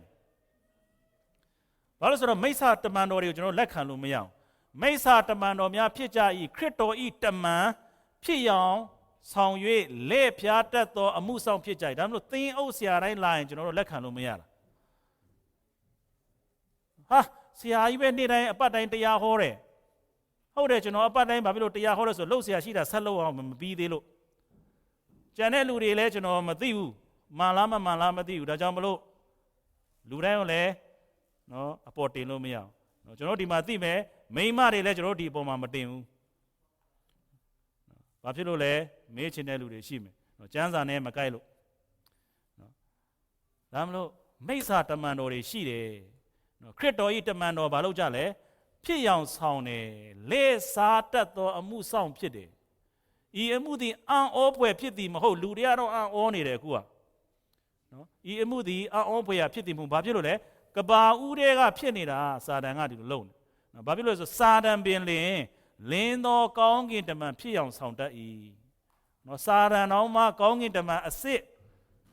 ဘာလို့ဆိုတော့မိစ္ဆာတမန်တော်တွေကိုကျွန်တော်လက်ခံလို့မရအောင်မိစ္ဆာတမန်တော်များဖြစ်ကြ၏ခရစ်တော်ဤတမန်ဖြစ်ရောင်ဆောင်၍လက်ဖြားတတ်သောအမှုဆောင်ဖြစ်ကြ၏ဒါမှမဟုတ်သင်အုပ်ဆရာတိုင်းလာရင်ကျွန်တော်တို့လက်ခံလို့မရတာဆရာကြီးပဲနေ့တိုင်းအပတ်တိုင်းတရားဟောတယ်ဟုတ်တယ်ကျွန်တော်အပတ်တိုင်းဘာဖြစ်လို့တရားဟောလဲဆိုလှုပ်ဆရာရှိတာဆက်လုပ်အောင်မပြီးသေးလို့ကျန်တဲ့လူတွေလည်းကျွန်တော်မသိဘူးမှန်လားမမှန်လားမသိဘူးဒါကြောင့်မလို့လူတိုင်းကလည်းအပေါ်တင်လို့မရအောင်ကျွန်တော်ဒီမှာသိမယ်မိန်းမတွေလည်းကျွန်တော်ဒီအပေါ်မှာမတင်ဘူးဘာဖြစ်လို့လဲမေးချင်တဲ့လူတွေရှိမယ်ကျမ်းစာနဲ့မကိုက်လို့ဒါမလို့မိစ္ဆာတမန်တော်တွေရှိတယ်ခရစ်တော်ဤတမန်တော်ဘာလို့ကြလဲဖြစ်ရောင်ဆောင်တယ်လက်စားတတ်သောအမှုဆောင်ဖြစ်တယ်ဤအမှုသည်အံ့ဩဖွယ်ဖြစ်သည်မဟုတ်လူတွေကတော့အံ့ဩနေတယ်အခုကဤအမှုသည်အံ့ဩဖွယ်ဖြစ်သည်မဟုတ်ဘာဖြစ်လို့လဲကဘာဦးတွေကဖြစ်နေတာစာတန်ကဒီလိုလုပ်နေဘာဖြစ်လို့လဲဆိုစာတန်ပင်လင်းသောကောင်းကင်တမန်ဖြစ်ရောင်ဆောင်တတ်၏စာတန်တော်မှာကောင်းကင်တမန်အစစ်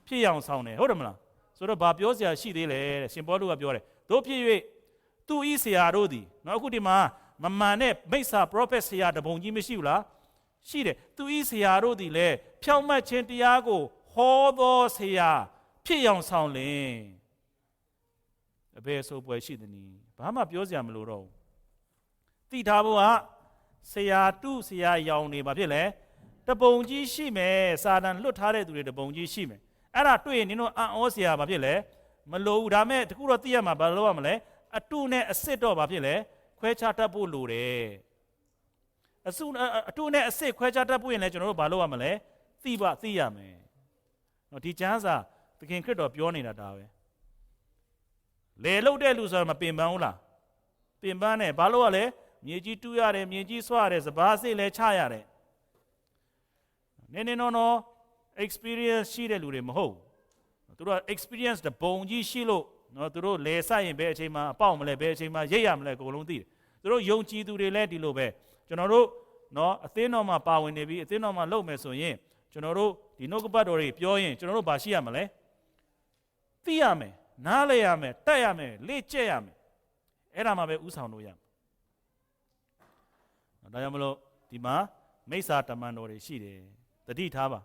ဖြစ်ရောင်ဆောင်တယ်ဟုတ်တယ်မလားဆိုတော့ဘာပြောစရာရှိသေးလဲရှင်ပေါလုကပြောတယ်တို့ဖြစ်၍သူဤဆရာတို့သည်အခုဒီမှာမမှန်တဲ့မိစ္ဆာ prophet ဆရာတပုံကြီးမရှိဘူးလားရှိတယ်သူဤဆရာတို့သည်လည်းဖြောင့်မတ်ခြင်းတရားကိုဟောသောဆရာဖြစ်ရောင်ဆောင်လင်အဘယ်ဆိုပွဲရှိသနည်းဘာမှပြောစရာမလိုတော့ဘူးသိထားဖို့ကဆရာတုဆရာရောင်နေပါဖြစ်လေတပုံကြီးရှိမယ်စာတန်လွတ်ထားတဲ့သူတွေတပုံကြီးရှိမယ်အဲ့ဒါတွေ့ရင်နင်တို့အံ့ဩဆရာဘာဖြစ်လဲမလိုဘူးဒါမဲ့တခုတော့သိရမှာဘာလို့ရမလဲအတုနဲ့အစစ်တော့ဘာဖြစ်လဲခွဲခြားတတ်ဖို့လိုတယ် အတူနဲ့အစစ်ခွဲခြားတတ်ဖို့ရင်လည်းကျွန်တော်တို့ဘာလုပ်ရမလဲသိရမယ်နော်ဒီကျမ်းစာသခင်ခရစ်တော်ပြောနေတာဒါပဲလေလုတ်တဲ့လူဆိုတော့မပင်ပန်းဘူးလားပင်ပန်းနဲ့ဘာလို့ရလဲမြေကြီးတူးရတယ်မြေကြီးဆွရတယ်စပါးစစ်လဲချရတယ်နည်းနည်းနော် experience ရှိတဲ့လူတွေမဟုတ်သူတို့ experience တပုံကြီးရှိလို့နော်သူတို့လဲဆိုင်ရင်ဘယ်အချိန်မှာအပေါက်မလဲဘယ်အချိန်မှာရိတ်ရမလဲအကုန်လုံးသိတယ်သူတို့ယုံကြည်သူတွေလည်းဒီလိုပဲကျွန်တော်တို့နော်အသင်းတော်မှာပါဝင်နေပြီးအသင်းတော်မှာလုပ်မယ်ဆိုရင်ကျွန်တော်တို့ဒီနှုတ်ကပတ်တော်တွေပြောရင်ကျွန်တော်တို့ဘာရှိရမလဲသိရမယ်နားလည်ရမယ်တက်ရမယ်လေ့ကျက်ရမယ်အဲ့ဒါမှပဲဥဆောင်လို့ရမယ်ဒါကြောင့်မလို့ဒီမှာမိစ္ဆာတမန်တော်တွေရှိတယ်တတိထားပါ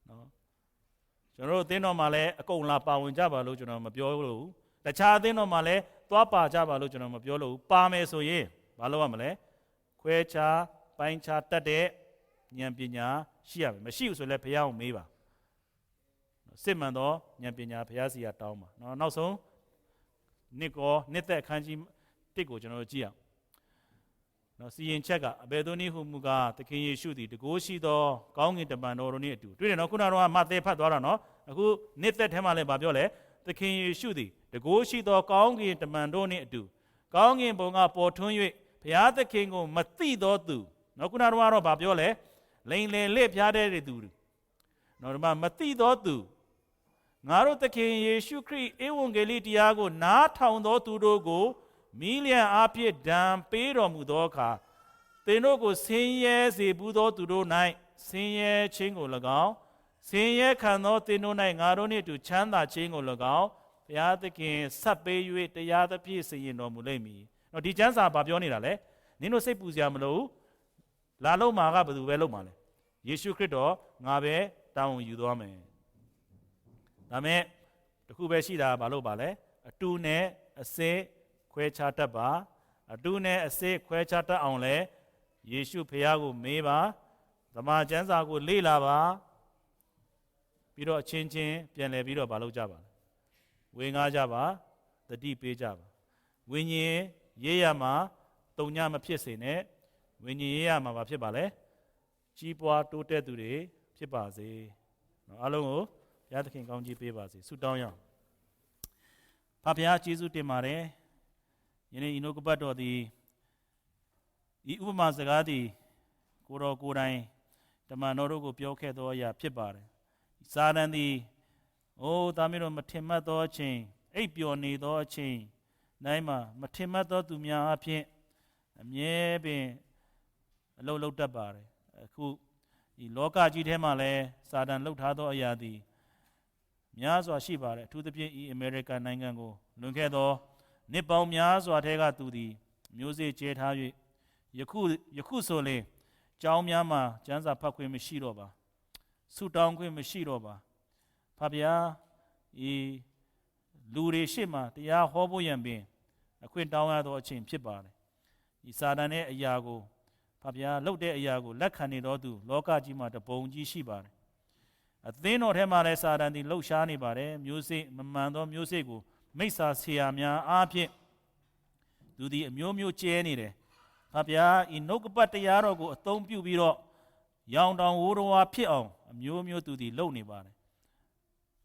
နော်ကျွန်တော်တို့အသင်းတော်မှာလည်းအကုန်လာပါဝင်ကြပါလို့ကျွန်တော်မပြောလို့ဘူးတခြားအသင်းတော်မှာလည်းသွားပါကြပါလို့ကျွန်တော်မပြောလို့ဘူးပါမယ်ဆိုရင်ဘာလုပ်ရမလဲခွဲခြားပိုင်းခြားတတ်တဲ့ဉာဏ်ပညာရှိရမယ်မရှိဘူးဆိုလည်းဘုရားကိုမေးပါစစ်မှန်သောဉာဏ်ပညာဘုရားစီကတောင်းပါနော်နောက်ဆုံးနှစ်သက်အခန်းကြီး1ကိုကျွန်တော်တို့ကြည့်အောင်နော်စီရင်ချက်ကအဘယ်သို့နည်းဟုမူကားသခင်ယေရှုသည်တကိုးရှိသောကောင်းကင်တမန်တော်တို့နှင့်အတူတွေ့တယ်နော်ခုနကတော့မဿဲဖတ်သွားတာနော်အခုနှစ်သက်ထဲမှာလည်းဗာပြောလဲသခင်ယေရှုသည်တကိုးရှိသောကောင်းကင်တမန်တို့နှင့်အတူကောင်းကင်ဘုံကပေါ်ထွန်း၍ဘုရားသခင်ကိုမသိသောသူနော်ခုနကတော့ဗာပြောလဲလိန်လေလက်ဖျားတဲ့သူနော်ဒီမှာမသိသောသူငါတို့သခင်ယေရှုခရစ်ဧဝံဂေလိတရားကိုနားထောင်သောသူတို့ကိုမီးလျံအားဖြင့်ဒဏ်ပေးတော်မူသောအခါသင်တို့ကိုဆင်းရဲစေဘူးသောသူတို့၌ဆင်းရဲခြင်းကို၎င်းဆင်းရဲခံသောသင်တို့၌ငါတို့နှင့်အတူချမ်းသာခြင်းကို၎င်းဘုရားသခင်ဆက်ပေး၍တရားသဖြင့်စီရင်တော်မူလိမ့်မည်။နော်ဒီကျမ်းစာဘာပြောနေတာလဲ။နင်တို့စိတ်ပူစရာမလိုဘူး။လာလို့မှာကဘယ်သူပဲလုပ်မှာလဲ။ယေရှုခရစ်တော်ငါပဲတောင်းယူသွားမယ်။ဒါမဲ့တခုပဲရှိတာဘာလို့ပါလဲ။အတူနဲ့အစစ်ခွဲခြားတတ်ပါအတူနဲ့အစစ်ခွဲခြားတတ်အောင်လဲယေရှုဖခင်ကိုမေးပါဓမ္မကျမ်းစာကိုလေ့လာပါပြီးတော့အချင်းချင်းပြန်လည်ပြီးတော့မလုပ်ကြပါဝေငှားကြပါတတိပေးကြပါဝိညာဉ်ရေးရမှာတုံညမဖြစ်စေနဲ့ဝိညာဉ်ရေးရမှာဘာဖြစ်ပါလဲကြီးပွားတိုးတက်သူတွေဖြစ်ပါစေနော်အားလုံးကိုဘုရားသခင်ကောင်းကြီးပေးပါစေဆုတောင်းရအောင်ဖခင်ဘုရားကျေးဇူးတင်ပါတယ်ယနေ့ဤနှုတ်ကပတ်တော်သည်ဤဥပမာစကားသည်ကိုတော်ကိုယ်တိုင်တမန်တော်တို့ကိုပြောခဲ့သောအရာဖြစ်ပါတယ်စာတန်သည်အိုးသားမီးတို့မထင်မှတ်သောအချိန်အိပ်ပျော်နေသောအချိန်နိုင်မှာမထင်မှတ်သောသူများအဖြစ်အမြဲပင်အလုံးလုံးတတ်ပါတယ်အခုဒီလောကကြီးထဲမှာလည်းစာတန်လှုပ်ထားသောအရာသည်များစွာရှိပါတယ်အထူးသဖြင့်ဤအမေရိကန်နိုင်ငံကိုလွန်ခဲ့သောနှစ်ပေါင်းများစွာထဲကသူသည်မျိုးစေ့ကျဲထား၍ယခုဆိုလေကျောင်းများမှာကျမ်းစာဖတ်ခွင့်မရှိတော့ပါဆုတောင်းခွင့်မရှိတော့ပါဖဗျာဤလူတွေရှေ့မှာတရားဟောဖို့ရန်ပင်အခွင့်တောင်းရသောအချိန်ဖြစ်ပါတယ်ဤစာတန်ရဲ့အရာကိုဖဗျာလှုပ်တဲ့အရာကိုလက်ခံနေတော်သူလောကကြီးမှာတပုံကြီးရှိပါတယ်အသင်းတော်ထဲမှာလည်းစာတန်သည်လှုပ်ရှားနေပါတယ်မျိုးစေ့မမှန်သောမျိုးစေ့ကိုမိစ္ဆာဆရာများအားဖြင့်သူသည်အမျိုးမျိုးကျဲနေတယ်ဖဗျာဤနှုတ်ကပတ်တရားတော်ကိုအသုံးပြုပြီးတော့ရောင်တောင်ဝိုးတော်ဖြစ်အောင်အမျိုးမျိုးသူသည်လုပ်နေပါတယ်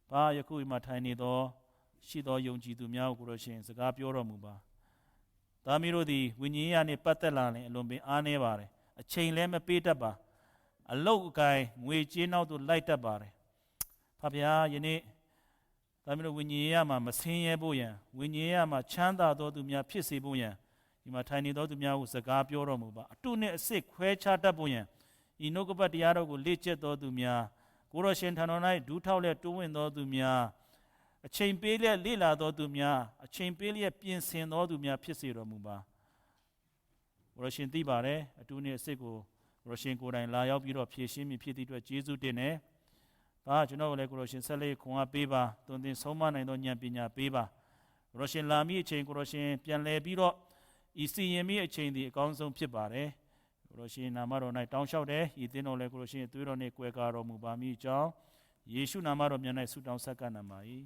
ဘာယခုမှထိုင်နေသောရှိသောယုံကြည်သူများကိုကိုရရှင်စကားပြောတော်မူပါသားမီးတို့သည်ဝိညာဉ်ရေးနဲ့ပတ်သက်လာရင်အလွန်ပင်အားနည်းပါတယ်အချိန်လည်းမပေးတတ်ပါအလုတ်အကိုင်ငွေကြေးနောက်သို့လိုက်တတ်ပါတယ်ဖဗျာယနေ့ဒါမျိုးဝိညာဉ်ရေးမှာမဆင်းရဲဖို့ရန်ဝိညာဉ်ရေးမှာချမ်းသာသောသူများဖြစ်စေဖို့ရန်ဒီမှာထိုင်နေသောသူများကိုစကားပြောတော်မူပါအတုနဲ့အစစ်ခွဲခြားတတ်ဖို့ရန်ဤနှုတ်ကပတ်တရားတော်ကိုလေ့ကျက်သောသူများကိုရရှင်ထံတော်၌ဒူးထောက်လက်တိုးဝင်သောသူများအချိန်ပေးလျက်လေ့လာသောသူများအချိန်ပေးလျက်ပြင်ဆင်သောသူများဖြစ်စေတော်မူပါကိုရရှင်သိပါတယ်အတုနဲ့အစစ်ကိုကိုရရှင်ကိုယ်တိုင်လာရောက်ပြီးတော့ဖြည့်ရှင်းမိဖြစ်သည့်အတွက်ကျေးဇူးတင်တယ်ဘာကျွန်တော်လည်းကိုရရှင်ဆက်လက်ခွန်အားပေးပါသွန်သင်ဆုံးမနိုင်သောဉာဏ်ပညာပေးပါကိုရရှင်လာမည့်အချိန်ကိုရရှင်ပြန်လည်ပြီးတော့ဤစီရင်မည့်အချိန်ဒီအကောင်းဆုံးဖြစ်ပါတယ်ကိုရရှင်နာမတော်၌တောင်းလျှောက်တယ်ဤသင်းတော်လည်းကိုရရှင်အသွေးတော်နှင့်ကွယ်ကာတော်မူပါမည်အကြောင်းယေရှုနာမတော်မြတ်၌ဆုတောင်းဆက်ကပ်နာပါ၏